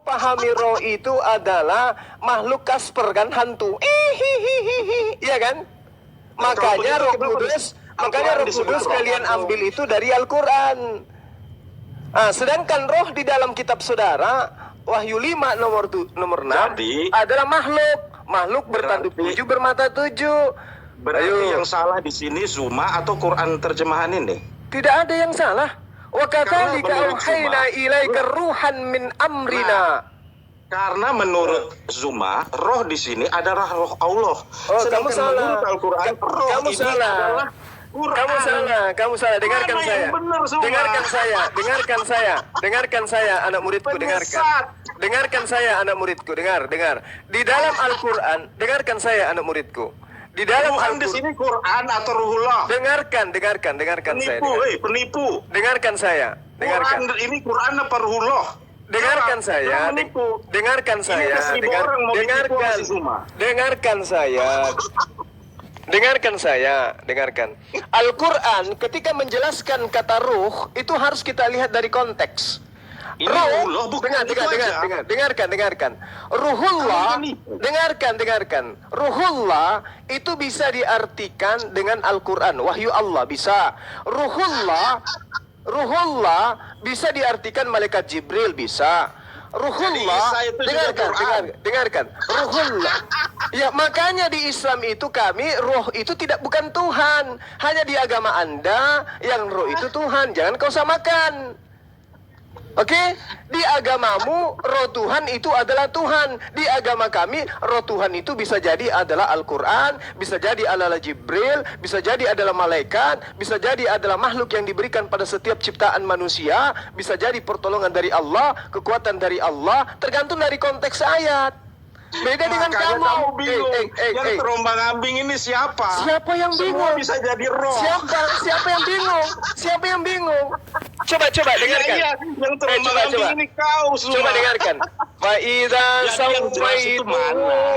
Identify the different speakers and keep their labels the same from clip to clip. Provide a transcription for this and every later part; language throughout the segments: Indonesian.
Speaker 1: Pahami roh itu adalah makhluk Kasper kan, hantu. Iya kan? Makanya Roh Kudus, kalian ambil itu dari Al-Qur'an. Sedangkan roh di dalam kitab saudara Wahyu 5 nomor 6 adalah makhluk bertanduk 7, bermata 7.
Speaker 2: Berarti yang salah di sini Zuma atau Quran terjemahan ini?
Speaker 1: Tidak ada yang salah. Wa kadzalika auhayna ilaika ruhan min amrina.
Speaker 2: Karena menurut Zuma, roh di sini adalah roh Allah.
Speaker 1: Kamu salah. Kamu salah. Kamu salah. Dengarkan saya. Dengarkan saya, anak muridku, dengarkan saya, anak muridku, dengar. Di dalam Al-Qur'an, dengarkan saya, anak muridku. Di dalam
Speaker 2: di sini Quran atau Ruhullah.
Speaker 1: Dengarkan saya.
Speaker 2: Penipu.
Speaker 1: Dengarkan saya.
Speaker 2: Ini Quran apa Ruhullah?
Speaker 1: Dengarkan saya. Al-Quran ketika menjelaskan kata ruh itu harus kita lihat dari konteks. Dengarkan. Ruhullah, Ruhullah itu bisa diartikan dengan Al-Quran, wahyu Allah bisa. Ruhullah bisa diartikan malaikat Jibril bisa. Ruhullah, dengarkan. Ruhullah. Ya, makanya di Islam itu roh itu bukan Tuhan. Hanya di agama Anda yang roh itu Tuhan. Jangan kau samakan. Oke? Di agamamu roh Tuhan itu adalah Tuhan. Di agama kami roh Tuhan itu bisa jadi adalah Al-Quran, bisa jadi adalah Jibril, bisa jadi adalah malaikat, bisa jadi adalah makhluk yang diberikan pada setiap ciptaan manusia, bisa jadi pertolongan dari Allah, kekuatan dari Allah, tergantung dari konteks ayat. Beda dengan kamu.
Speaker 2: Yang terombang-ambing ini siapa?
Speaker 1: Siapa yang bingung?
Speaker 2: Semua bisa jadi roh.
Speaker 1: Siapa yang bingung? Coba dengarkan.
Speaker 2: Yang terombang-ambing ini kau semua.
Speaker 1: Coba dengarkan. Fa idza sawaitu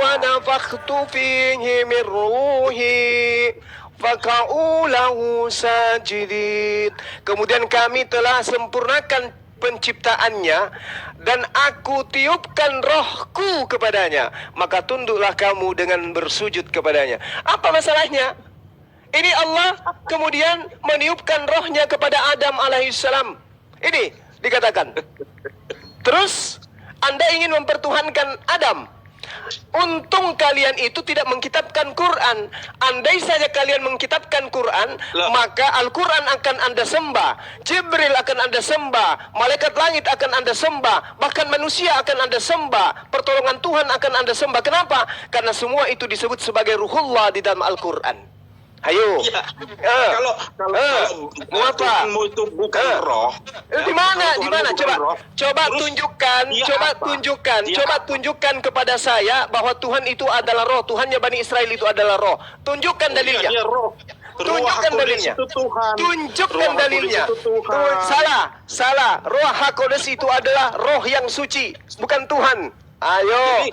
Speaker 1: wa nafakhtu fihi min ruhi faka'u lahu sajidin. Kemudian kami telah sempurnakan penciptaannya dan aku tiupkan rohku kepadanya, maka tunduklah kamu dengan bersujud kepadanya. Apa masalahnya? Ini Allah kemudian meniupkan rohnya kepada Adam alaihissalam. Ini dikatakan. Terus Anda ingin mempertuhankan Adam. Untung kalian itu tidak mengkitabkan Quran. Andai saja kalian mengkitabkan Quran, maka Al-Quran akan Anda sembah, Jibril akan Anda sembah, malaikat langit akan Anda sembah, bahkan manusia akan Anda sembah, pertolongan Tuhan akan Anda sembah. Kenapa? Karena semua itu disebut sebagai Ruhullah di dalam Al-Quran. Ayo.
Speaker 2: Ya. Kalau Tuhanmu itu bukan roh.
Speaker 1: Di mana? Coba tunjukkan kepada saya bahwa Tuhan itu adalah roh. Tuhannya Bani Israel itu adalah roh. Tunjukkan dalilnya. Tunjukkan dalilnya. Salah. Roh HaKodes itu adalah roh yang suci, bukan Tuhan. Ayo.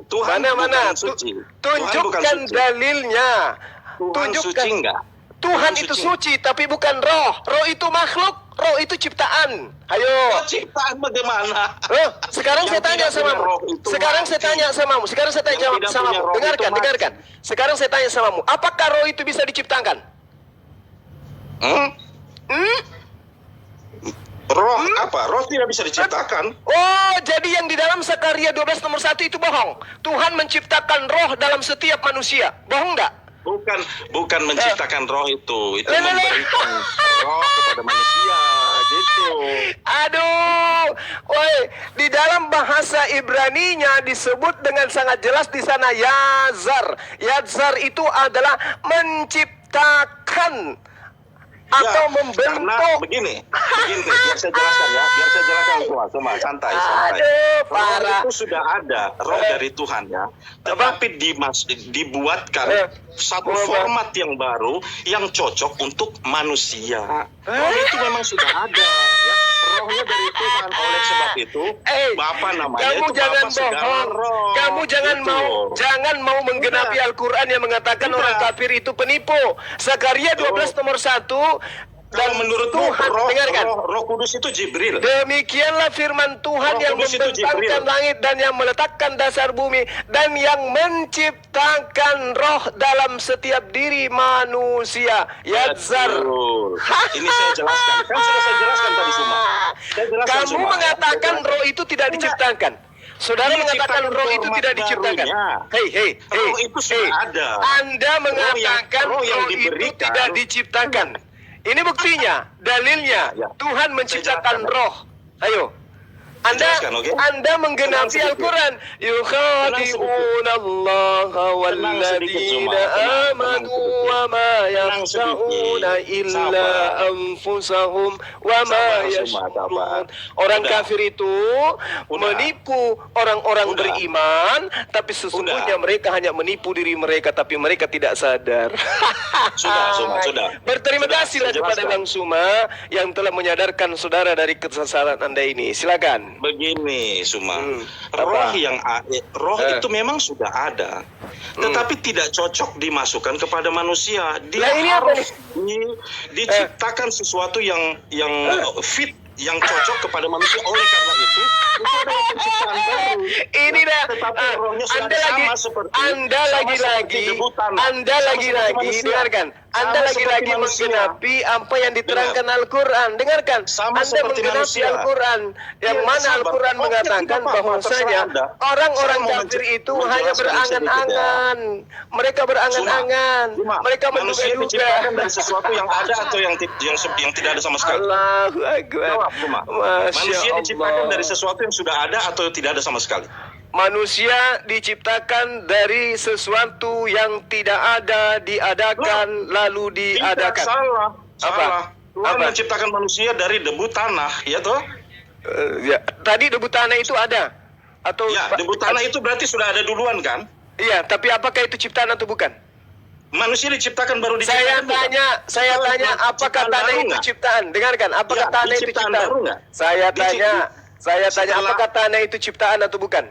Speaker 2: Tuhan mana?
Speaker 1: Tunjukkan dalilnya.
Speaker 2: Suci enggak?
Speaker 1: Tuhan itu suci, tapi bukan roh. Roh itu makhluk, roh itu ciptaan. Ayo.
Speaker 2: Ciptaan bagaimana?
Speaker 1: Sekarang saya tanya samamu. Dengarkan. Sekarang saya tanya samamu. Apakah roh itu bisa diciptakan?
Speaker 2: Roh apa? Roh tidak bisa diciptakan.
Speaker 1: Oh, jadi yang di dalam Zakaria 12 nomor 1 itu bohong. Tuhan menciptakan roh dalam setiap manusia. Bohong enggak?
Speaker 2: Bukan menciptakan roh itu memberikan roh kepada manusia gitu.
Speaker 1: Aduh, woi, di dalam bahasa Ibrani-nya disebut dengan sangat jelas di sana Yazar. Yazar itu adalah menciptakan atau membentuk.
Speaker 2: Karena begini, biar saya jelaskan semua, santai.
Speaker 1: Parah.
Speaker 2: Roh itu sudah ada, roh dari Tuhan ya. Tetapi dibuatkan satu format yang baru yang cocok untuk manusia. Roh itu memang sudah ada ya. Rohnya dari Tuhan, oleh sebab itu
Speaker 1: kamu jangan bohong. Kamu jangan mau menggenapi Al-Quran yang mengatakan orang kafir itu penipu. Zakaria 12 nomor 1
Speaker 2: Kalau menurutmu
Speaker 1: Tuhan, dengarkan.
Speaker 2: roh kudus itu Jibril.
Speaker 1: Demikianlah firman Tuhan
Speaker 2: Roh
Speaker 1: yang
Speaker 2: Kudus itu
Speaker 1: membentangkan
Speaker 2: Jibril.
Speaker 1: langit dan yang meletakkan dasar bumi dan yang menciptakan roh dalam setiap diri manusia. Yatzar.
Speaker 2: Betul. Ini saya jelaskan. Kan sudah saya jelaskan tadi semua. Saya jelaskan
Speaker 1: Kamu
Speaker 2: semua, ya.
Speaker 1: mengatakan roh itu tidak diciptakan. Saudara mengatakan roh itu
Speaker 2: format
Speaker 1: tidak diciptakan.
Speaker 2: barunya. Roh itu sudah ada.
Speaker 1: Anda mengatakan
Speaker 2: roh yang
Speaker 1: roh itu
Speaker 2: diberikan.
Speaker 1: tidak diciptakan. Ini buktinya, dalilnya.
Speaker 2: Ya.
Speaker 1: Tuhan menciptakan
Speaker 2: Saya jelaskan.
Speaker 1: roh. Ayo. Anda
Speaker 2: Jelaskan, oke?
Speaker 1: Anda menggenapi
Speaker 2: Tenang sedikit.
Speaker 1: Al-Quran. Yukhadi'una Allah
Speaker 2: Tenang sedikit, Zuma.
Speaker 1: walladzina
Speaker 2: Tenang
Speaker 1: amanu
Speaker 2: sedikit.
Speaker 1: wa ma
Speaker 2: Tenang sedikit.
Speaker 1: yakhda'una illa
Speaker 2: Sabar.
Speaker 1: anfusahum wa ma
Speaker 2: Sabar, Zuma,
Speaker 1: yash'urun.
Speaker 2: sabar.
Speaker 1: Orang
Speaker 2: Udah.
Speaker 1: kafir itu
Speaker 2: Udah.
Speaker 1: menipu orang-orang
Speaker 2: Udah.
Speaker 1: beriman, tapi sesungguhnya
Speaker 2: Udah.
Speaker 1: mereka hanya menipu diri mereka, tapi mereka tidak sadar.
Speaker 2: Sudah.
Speaker 1: Berterima
Speaker 2: Sudah,
Speaker 1: kasihlah
Speaker 2: saya
Speaker 1: kepada
Speaker 2: jelaskan.
Speaker 1: Bang Suma yang telah menyadarkan saudara dari kesalahan Anda ini. Silakan.
Speaker 2: Begini, Suma.
Speaker 1: Apa?
Speaker 2: Roh itu memang sudah ada, tetapi tidak cocok dimasukkan kepada manusia. Dia
Speaker 1: Lah, ini apa
Speaker 2: harus diciptakan sesuatu yang fit, yang cocok kepada manusia. Oleh karena itu adalah penciptaan baru.
Speaker 1: Ini dah.
Speaker 2: Tetapi rohnya sudah
Speaker 1: Anda lagi,
Speaker 2: sama seperti
Speaker 1: Anda
Speaker 2: sama
Speaker 1: lagi-lagi,
Speaker 2: seperti debutan.
Speaker 1: Anda
Speaker 2: Sama
Speaker 1: lagi-lagi,
Speaker 2: seperti manusia.
Speaker 1: dengarkan. Anda
Speaker 2: Sama
Speaker 1: lagi-lagi
Speaker 2: seperti manusia.
Speaker 1: menggenapi apa yang diterangkan Al-Quran. Dengarkan.
Speaker 2: Sama
Speaker 1: Anda
Speaker 2: seperti
Speaker 1: menggenapi
Speaker 2: manusia.
Speaker 1: Al-Quran. Yang
Speaker 2: Iya,
Speaker 1: mana
Speaker 2: sabar.
Speaker 1: Al-Quran
Speaker 2: Oke,
Speaker 1: mengatakan
Speaker 2: tidak apa-apa,
Speaker 1: bahwasanya
Speaker 2: terserah Anda.
Speaker 1: orang-orang
Speaker 2: Saya mau
Speaker 1: kafir itu
Speaker 2: menjelaskan
Speaker 1: hanya
Speaker 2: sedikit,
Speaker 1: berangan-angan. Mereka berangan-angan.
Speaker 2: Cuma,
Speaker 1: Mereka
Speaker 2: manusia
Speaker 1: menduga-duga.
Speaker 2: diciptakan dari sesuatu yang ada atau yang tidak ada sama sekali.
Speaker 1: Allahu Akbar.
Speaker 2: Jawab, Cuma.
Speaker 1: Masya
Speaker 2: Manusia diciptakan
Speaker 1: Allah.
Speaker 2: dari sesuatu yang sudah ada atau tidak ada sama sekali.
Speaker 1: Manusia diciptakan dari sesuatu yang tidak ada, diadakan, lalu
Speaker 2: Tidak,
Speaker 1: diadakan.
Speaker 2: salah.
Speaker 1: Apa?
Speaker 2: Tuhan
Speaker 1: Apa?
Speaker 2: menciptakan manusia dari debu tanah, ya toh?
Speaker 1: Ya. Tadi debu tanah itu ada? Atau
Speaker 2: Ya, debu tanah itu berarti sudah ada duluan kan?
Speaker 1: Iya, tapi apakah itu ciptaan atau bukan?
Speaker 2: Manusia diciptakan baru
Speaker 1: Saya
Speaker 2: diciptakan. bukan?
Speaker 1: saya
Speaker 2: Bukan,
Speaker 1: tanya, apakah
Speaker 2: ciptaan
Speaker 1: tanah
Speaker 2: baru
Speaker 1: itu
Speaker 2: nggak?
Speaker 1: ciptaan? Dengarkan, apakah
Speaker 2: Ya,
Speaker 1: tanah itu
Speaker 2: ciptaan
Speaker 1: ciptaan?
Speaker 2: baru nggak?
Speaker 1: Saya tanya,
Speaker 2: Setelah-
Speaker 1: apakah tanah itu ciptaan atau bukan?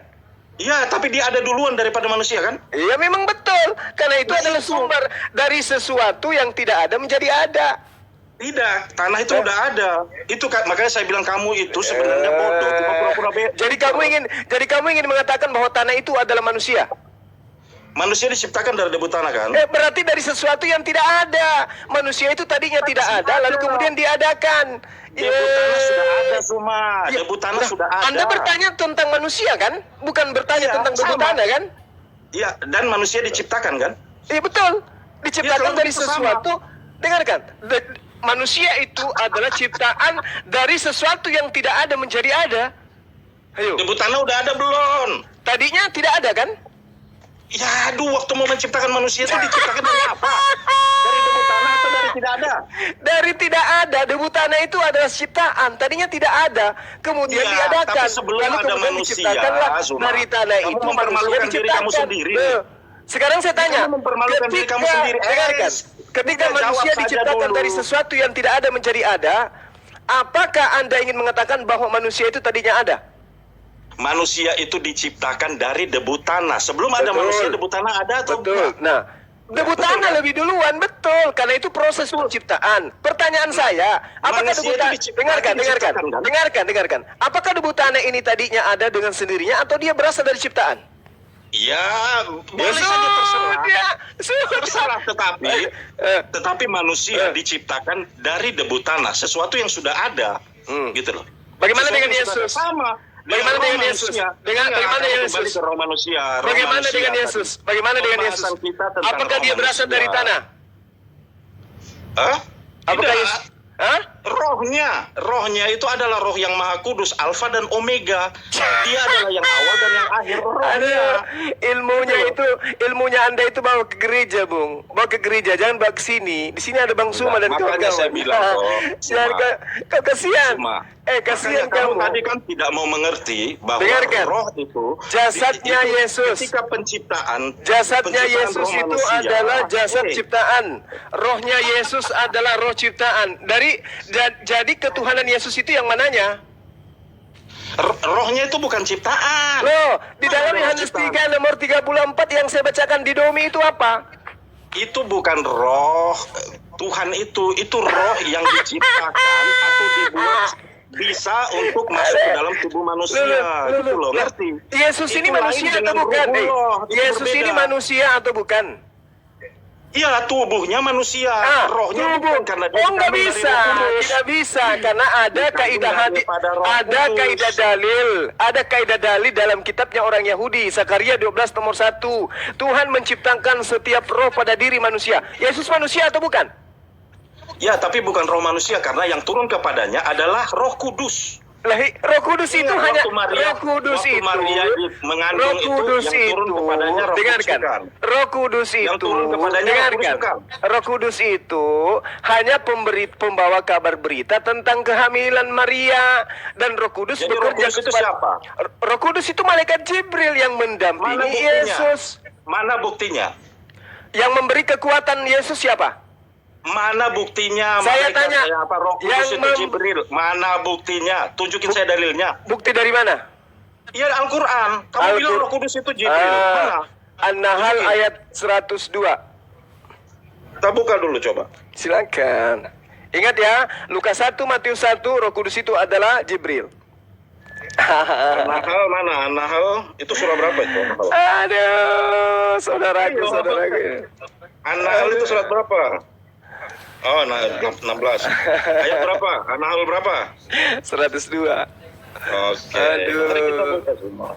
Speaker 2: Ya, tapi dia ada duluan daripada manusia kan?
Speaker 1: Iya, memang betul. Karena itu
Speaker 2: Nah,
Speaker 1: adalah
Speaker 2: itu.
Speaker 1: sumber dari sesuatu yang tidak ada menjadi ada.
Speaker 2: Tidak, tanah itu udah ada. Makanya saya bilang kamu itu sebenarnya bodoh, cuma pura-pura
Speaker 1: Jadi kamu ingin mengatakan bahwa tanah itu adalah manusia?
Speaker 2: Manusia diciptakan dari debu tanah kan?
Speaker 1: Berarti dari sesuatu yang tidak ada. Manusia itu tadinya tidak ada, lalu kemudian diadakan.
Speaker 2: Debu tanah sudah ada, Suma.
Speaker 1: Ya,
Speaker 2: Debu tanah
Speaker 1: nah,
Speaker 2: sudah ada.
Speaker 1: Anda bertanya tentang manusia kan? Bukan bertanya
Speaker 2: Iya,
Speaker 1: tentang debu
Speaker 2: sama.
Speaker 1: tanah kan?
Speaker 2: Iya, dan manusia diciptakan kan?
Speaker 1: Iya betul. Diciptakan
Speaker 2: Ya,
Speaker 1: dari
Speaker 2: itu sama.
Speaker 1: sesuatu. Dengarkan. Manusia itu adalah ciptaan dari sesuatu yang tidak ada menjadi ada. Ayo.
Speaker 2: Debu tanah udah ada belum?
Speaker 1: Tadinya tidak ada kan?
Speaker 2: Ya, aduh, waktu mau menciptakan manusia itu diciptakan dari apa? Dari debu tanah atau dari tidak ada?
Speaker 1: Dari tidak ada, debu tanah itu adalah ciptaan. Tadinya tidak ada, kemudian
Speaker 2: Iya,
Speaker 1: diadakan.
Speaker 2: tapi sebelum
Speaker 1: Lalu
Speaker 2: ada
Speaker 1: kemudian
Speaker 2: manusia,
Speaker 1: diciptakanlah
Speaker 2: Zuma,
Speaker 1: dari tanah
Speaker 2: kamu
Speaker 1: itu manusia
Speaker 2: mempermalukan diri
Speaker 1: diciptakan.
Speaker 2: kamu sendiri.
Speaker 1: Sekarang saya tanya,
Speaker 2: Kamu mempermalukan diri kamu sendiri.
Speaker 1: dengarkan, ketika
Speaker 2: Udah,
Speaker 1: manusia
Speaker 2: jawab saja
Speaker 1: diciptakan
Speaker 2: dulu.
Speaker 1: dari sesuatu yang tidak ada menjadi ada, apakah Anda ingin mengatakan bahwa manusia itu tadinya ada?
Speaker 2: Manusia itu diciptakan dari debu tanah. Sebelum ada
Speaker 1: Betul.
Speaker 2: manusia, debu tanah ada atau
Speaker 1: Betul.
Speaker 2: enggak?
Speaker 1: Nah, debu
Speaker 2: betul
Speaker 1: tanah
Speaker 2: kan?
Speaker 1: lebih duluan, betul. Karena itu proses penciptaan. Pertanyaan saya, apakah
Speaker 2: Manusia
Speaker 1: debu
Speaker 2: itu
Speaker 1: tanah...
Speaker 2: diciptakan,
Speaker 1: Dengarkan. Apakah debu tanah ini tadinya ada dengan sendirinya atau dia berasal dari ciptaan?
Speaker 2: Ya, boleh saja terserah. Terserah, tetapi manusia diciptakan dari debu tanah, sesuatu yang sudah ada, gitu loh.
Speaker 1: Bagaimana
Speaker 2: Sesuatu
Speaker 1: dengan
Speaker 2: yang sudah
Speaker 1: Yesus?
Speaker 2: ada. Sama.
Speaker 1: Bagaimana
Speaker 2: roh
Speaker 1: dengan Yesus?
Speaker 2: manusia.
Speaker 1: Bagaimana dengan
Speaker 2: Kembali
Speaker 1: Yesus?
Speaker 2: ke roh manusia. roh
Speaker 1: Bagaimana
Speaker 2: manusia
Speaker 1: dengan
Speaker 2: tadi.
Speaker 1: Yesus? Bagaimana dengan Yesus?
Speaker 2: Pembahasan kita tentang
Speaker 1: Apakah
Speaker 2: roh
Speaker 1: dia berasal
Speaker 2: manusia.
Speaker 1: dari tanah?
Speaker 2: Hah?
Speaker 1: Apakah
Speaker 2: Tidak.
Speaker 1: Yesus? Hah?
Speaker 2: Rohnya itu adalah roh yang maha kudus, alfa dan omega. Dia adalah yang awal dan yang akhir. Rohnya.
Speaker 1: Aduh, ilmunya Anda itu bawa ke gereja, Bung. Bawa ke gereja, jangan bawa ke sini. Di sini ada Bang Suma dan
Speaker 2: Makanya
Speaker 1: kawan-kawan.
Speaker 2: saya bilang,
Speaker 1: Jangan
Speaker 2: Suma.
Speaker 1: kau kasihan.
Speaker 2: Suma.
Speaker 1: Kasihan
Speaker 2: Makanya kamu
Speaker 1: kamu.
Speaker 2: tadi kan tidak mau mengerti bahwa
Speaker 1: Dengarkan.
Speaker 2: roh itu
Speaker 1: Jasadnya Yesus.
Speaker 2: ketika penciptaan
Speaker 1: Jasadnya
Speaker 2: penciptaan
Speaker 1: Yesus
Speaker 2: roh
Speaker 1: itu
Speaker 2: manusia,
Speaker 1: adalah jasad
Speaker 2: eh,
Speaker 1: ciptaan. Rohnya Yesus adalah roh ciptaan. Jadi ketuhanan Yesus itu yang mananya?
Speaker 2: rohnya itu bukan ciptaan.
Speaker 1: Loh, di dalam
Speaker 2: Roh
Speaker 1: Yohanes
Speaker 2: ciptaan.
Speaker 1: 3 nomor 34 yang saya bacakan di Domi itu apa?
Speaker 2: Itu bukan roh Tuhan, itu roh yang diciptakan atau dibuat bisa untuk masuk ke dalam tubuh manusia. Gitu loh, ngerti?
Speaker 1: Yesus ini
Speaker 2: Itu lain
Speaker 1: manusia atau
Speaker 2: dengan
Speaker 1: bukan?
Speaker 2: ruhullah, itu
Speaker 1: Yesus ini
Speaker 2: berbeda.
Speaker 1: manusia atau bukan?
Speaker 2: Iya, tubuhnya manusia, rohnya
Speaker 1: tubuh.
Speaker 2: bukan karena dia
Speaker 1: Oh, nggak
Speaker 2: dikandung
Speaker 1: bisa,
Speaker 2: dari Roh Kudus.
Speaker 1: tidak bisa karena ada
Speaker 2: Dikandung
Speaker 1: kaidah hadis,
Speaker 2: daripada Roh
Speaker 1: ada
Speaker 2: Kudus.
Speaker 1: kaidah dalil dalam kitabnya orang Yahudi, Zakaria 12 nomor 1. Tuhan menciptakan setiap roh pada diri manusia. Yesus manusia atau bukan?
Speaker 2: Ya, tapi bukan roh manusia karena yang turun kepadanya adalah Roh Kudus.
Speaker 1: Roh Kudus itu
Speaker 2: Iya,
Speaker 1: hanya
Speaker 2: waktu Maria-
Speaker 1: Roh Kudus
Speaker 2: waktu
Speaker 1: itu.
Speaker 2: Maria mengandung
Speaker 1: Roh Kudus
Speaker 2: itu, yang turun kepadanya Roh Kudus
Speaker 1: dengarkan.
Speaker 2: bukan.
Speaker 1: Roh Kudus
Speaker 2: Yang
Speaker 1: itu
Speaker 2: turun kepadanya Roh Kudus
Speaker 1: dengarkan.
Speaker 2: bukan.
Speaker 1: Roh Kudus itu hanya pembawa kabar berita tentang kehamilan Maria, dan Roh Kudus
Speaker 2: Jadi Roh
Speaker 1: bekerja
Speaker 2: Kudus itu
Speaker 1: kepada-
Speaker 2: siapa?
Speaker 1: Roh Kudus itu malaikat Jibril yang
Speaker 2: Mana
Speaker 1: mendampingi
Speaker 2: buktinya?
Speaker 1: Yesus.
Speaker 2: Mana buktinya?
Speaker 1: Yang memberi kekuatan Yesus siapa?
Speaker 2: Mana buktinya?
Speaker 1: Saya
Speaker 2: malaikat
Speaker 1: tanya,
Speaker 2: apa Roh Kudus
Speaker 1: yang
Speaker 2: itu Jibril? Mana buktinya? Tunjukin saya dalilnya.
Speaker 1: Bukti dari mana?
Speaker 2: Iya, Al-Quran. Kamu bilang Roh Kudus itu Jibril. Mana?
Speaker 1: An-Nahl
Speaker 2: Tunjukin.
Speaker 1: ayat 102.
Speaker 2: Kita buka dulu coba.
Speaker 1: Silakan. Ingat ya, Lukas 1, Matius 1, Roh Kudus itu adalah Jibril.
Speaker 2: An-Nahl mana? An-Nahl itu surah berapa itu? An-Nahl?
Speaker 1: Aduh, saudaraku.
Speaker 2: An-Nahl itu surat berapa? Oh, 16. Ayat berapa? An-Nahl berapa?
Speaker 1: 102.
Speaker 2: Oke.
Speaker 1: Aduh.
Speaker 2: Mari kita buka semua.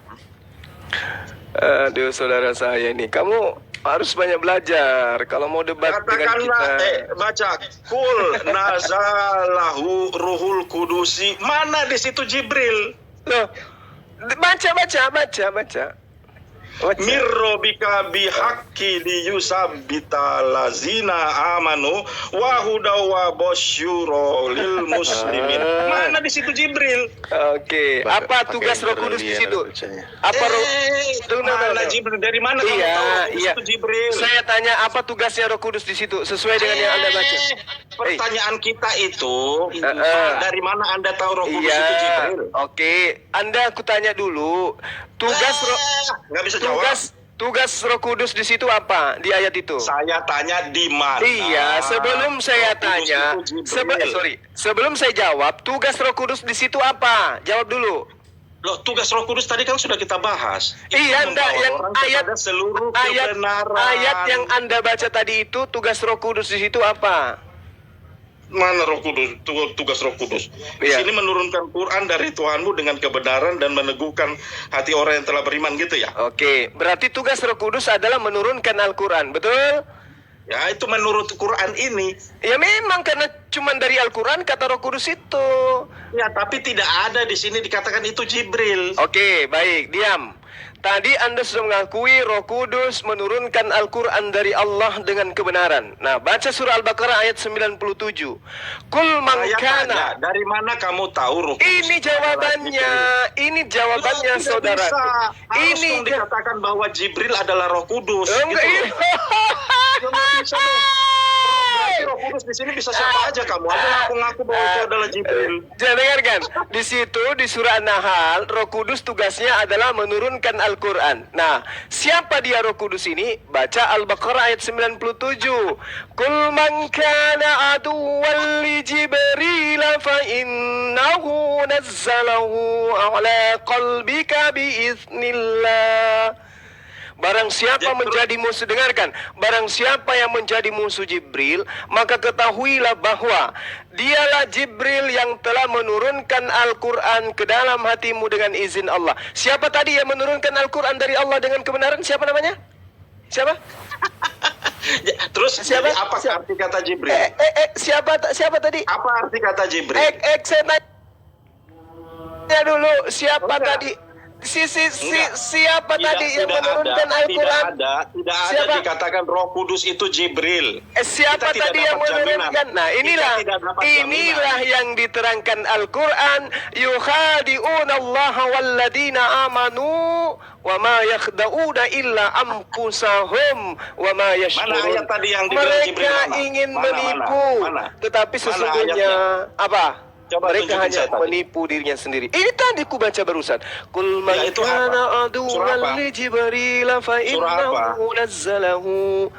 Speaker 1: Aduh, saudara saya ini, kamu harus banyak belajar kalau mau debat dengan kita.
Speaker 2: Katakanlah, baca. Kul nazalahu ruhul kudusi. Mana di situ Jibril?
Speaker 1: Loh, baca.
Speaker 2: Mirrobika bihaqqi liyusabbita lazina amanu wa hudaw wa basyura lil muslimin. Mana di situ Jibril?
Speaker 1: Oke, apa tugas Roh Kudus di situ? Apa Roh?
Speaker 2: Mana Jibril? Dari mana kamu tahu di
Speaker 1: Iya.
Speaker 2: situ Jibril?
Speaker 1: Saya tanya, apa tugasnya Roh Kudus di situ sesuai dengan yang Anda baca?
Speaker 2: Pertanyaan kita itu, dari mana Anda tahu Roh Kudus
Speaker 1: Iya.
Speaker 2: itu Jibril?
Speaker 1: Oke, Anda aku tanya dulu. Tugas
Speaker 2: Nggak bisa jawab.
Speaker 1: tugas Roh Kudus di situ apa di ayat itu?
Speaker 2: Saya tanya di mana?
Speaker 1: Iya, sebelum saya
Speaker 2: Roh Kudus
Speaker 1: tanya,
Speaker 2: itu Jibril.
Speaker 1: sebelum saya jawab, tugas Roh Kudus di situ apa? Jawab dulu.
Speaker 2: Loh, tugas Roh Kudus tadi kan sudah kita bahas. Itu
Speaker 1: Iya,
Speaker 2: membawa
Speaker 1: yang
Speaker 2: orang
Speaker 1: ayat
Speaker 2: kepada seluruh
Speaker 1: ayat
Speaker 2: kebenaran.
Speaker 1: yang Anda baca tadi itu, tugas Roh Kudus di situ apa?
Speaker 2: Mana Roh Kudus? Tugas Roh Kudus. Di
Speaker 1: Iya.
Speaker 2: sini menurunkan Quran dari Tuhanmu dengan kebenaran dan meneguhkan hati orang yang telah beriman, gitu ya?
Speaker 1: Oke, berarti tugas Roh Kudus adalah menurunkan Al-Quran, betul?
Speaker 2: Ya, itu menurut Quran ini.
Speaker 1: Ya memang, karena cuma dari Al-Quran kata Roh Kudus itu.
Speaker 2: Ya, tapi tidak ada di sini dikatakan itu Jibril.
Speaker 1: Oke, baik, diam. Tadi Anda sudah mengakui Roh Kudus menurunkan Al-Quran dari Allah dengan kebenaran. Nah, baca surah Al-Baqarah ayat 97. Kul man
Speaker 2: Saya
Speaker 1: kana.
Speaker 2: tanya, dari mana kamu tahu Roh Kudus?
Speaker 1: Ini
Speaker 2: itu adalah
Speaker 1: jawabannya.
Speaker 2: Jibril?
Speaker 1: Ini jawabannya,
Speaker 2: Tidak
Speaker 1: saudara.
Speaker 2: bisa. Harus
Speaker 1: Ini
Speaker 2: dong dikatakan bahwa Jibril adalah Roh Kudus.
Speaker 1: Enggak,
Speaker 2: Gitu loh. Ya, nggak bisa dong. Berarti Roh Kudus di sini bisa siapa aja, kamu aja ngaku-ngaku bahwa itu adalah Jibril.
Speaker 1: Jangan dengarkan. Di situ di surah An-Nahl, Roh Kudus tugasnya adalah menurunkan Al-Quran. Nah, siapa dia Roh Kudus ini? Baca Al-Baqarah ayat 97. Kul man kana aduwwan li Jibril fa innahu nazzalahu ala qalbika biiznillah. Barang siapa menjadi musuh, dengarkan, barang siapa yang menjadi musuh Jibril, maka ketahuilah bahwa dialah Jibril yang telah menurunkan Al-Quran ke dalam hatimu dengan izin Allah. Siapa tadi yang menurunkan Al-Quran dari Allah dengan kebenaran? Siapa namanya? Siapa?
Speaker 2: Terus
Speaker 1: Siapa?
Speaker 2: jadi apa
Speaker 1: Siapa?
Speaker 2: arti kata Jibril?
Speaker 1: Siapa tadi?
Speaker 2: Apa arti kata Jibril?
Speaker 1: Saya tanya dulu, siapa
Speaker 2: Enggak.
Speaker 1: tadi?
Speaker 2: Enggak.
Speaker 1: Siapa tadi yang menurunkan Al-Quran?
Speaker 2: Tidak ada
Speaker 1: Siapa?
Speaker 2: dikatakan Roh Kudus itu Jibril.
Speaker 1: Siapa
Speaker 2: Kita tidak
Speaker 1: tadi yang
Speaker 2: dapat jaminan.
Speaker 1: menurunkan? Nah, inilah
Speaker 2: Kita tidak dapat jaminan.
Speaker 1: yang diterangkan Al-Quran. Yukhadi'una Allah walladina amanu wa ma yakhda'una illa anfusahum wa ma yashkurun.
Speaker 2: Mana ayat tadi yang dibilang Jibril?
Speaker 1: Mereka
Speaker 2: Mana?
Speaker 1: ingin
Speaker 2: Mana?
Speaker 1: menipu,
Speaker 2: Mana?
Speaker 1: tetapi
Speaker 2: Mana
Speaker 1: sesungguhnya
Speaker 2: ayatnya?
Speaker 1: apa?
Speaker 2: Coba
Speaker 1: Mereka
Speaker 2: tunjukin
Speaker 1: hanya
Speaker 2: saya tadi.
Speaker 1: menipu dirinya sendiri. Ini tadi ku baca barusan. Kul man
Speaker 2: Ya, itu apa?
Speaker 1: kana
Speaker 2: Surah
Speaker 1: aduwwan
Speaker 2: apa?
Speaker 1: li Jibril fa
Speaker 2: Surah apa?
Speaker 1: innahu nazzalahu.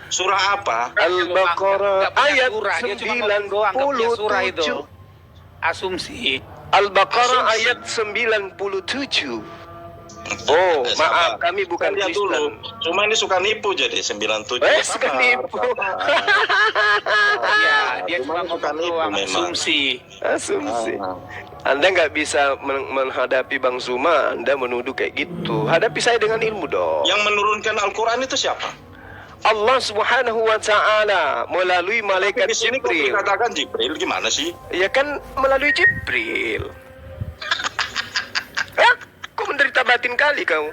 Speaker 2: Surah apa?
Speaker 1: Al-Baqarah
Speaker 3: Nggak punya
Speaker 1: ayat
Speaker 3: surah, dia cuma ngomong doang, nggak punya surah itu.
Speaker 1: 97.
Speaker 3: Asumsi.
Speaker 1: Al-Baqarah
Speaker 2: Asumsi.
Speaker 1: ayat 97. Oh, maaf, kami bukan
Speaker 2: Lihat dulu.
Speaker 1: Kristen.
Speaker 2: Cuma ini suka nipu jadi 97.
Speaker 1: Suka nipu.
Speaker 3: Ya, dia cuma
Speaker 2: Cuman suka
Speaker 3: ngomong
Speaker 2: nipu
Speaker 3: doang,
Speaker 2: memang.
Speaker 3: asumsi.
Speaker 1: Asumsi.
Speaker 2: Ah.
Speaker 1: Anda nggak bisa menghadapi Bang Zuma, Anda menuduh kayak gitu. Hadapi saya dengan ilmu dong.
Speaker 2: Yang menurunkan Al-Quran itu siapa?
Speaker 1: Allah Subhanahu wa Ta'ala melalui malaikat
Speaker 2: Di sini kok
Speaker 1: Jibril.
Speaker 2: dikatakan Jibril gimana sih?
Speaker 1: Ya kan melalui Jibril. Hah? Kok menderita batin kali kau?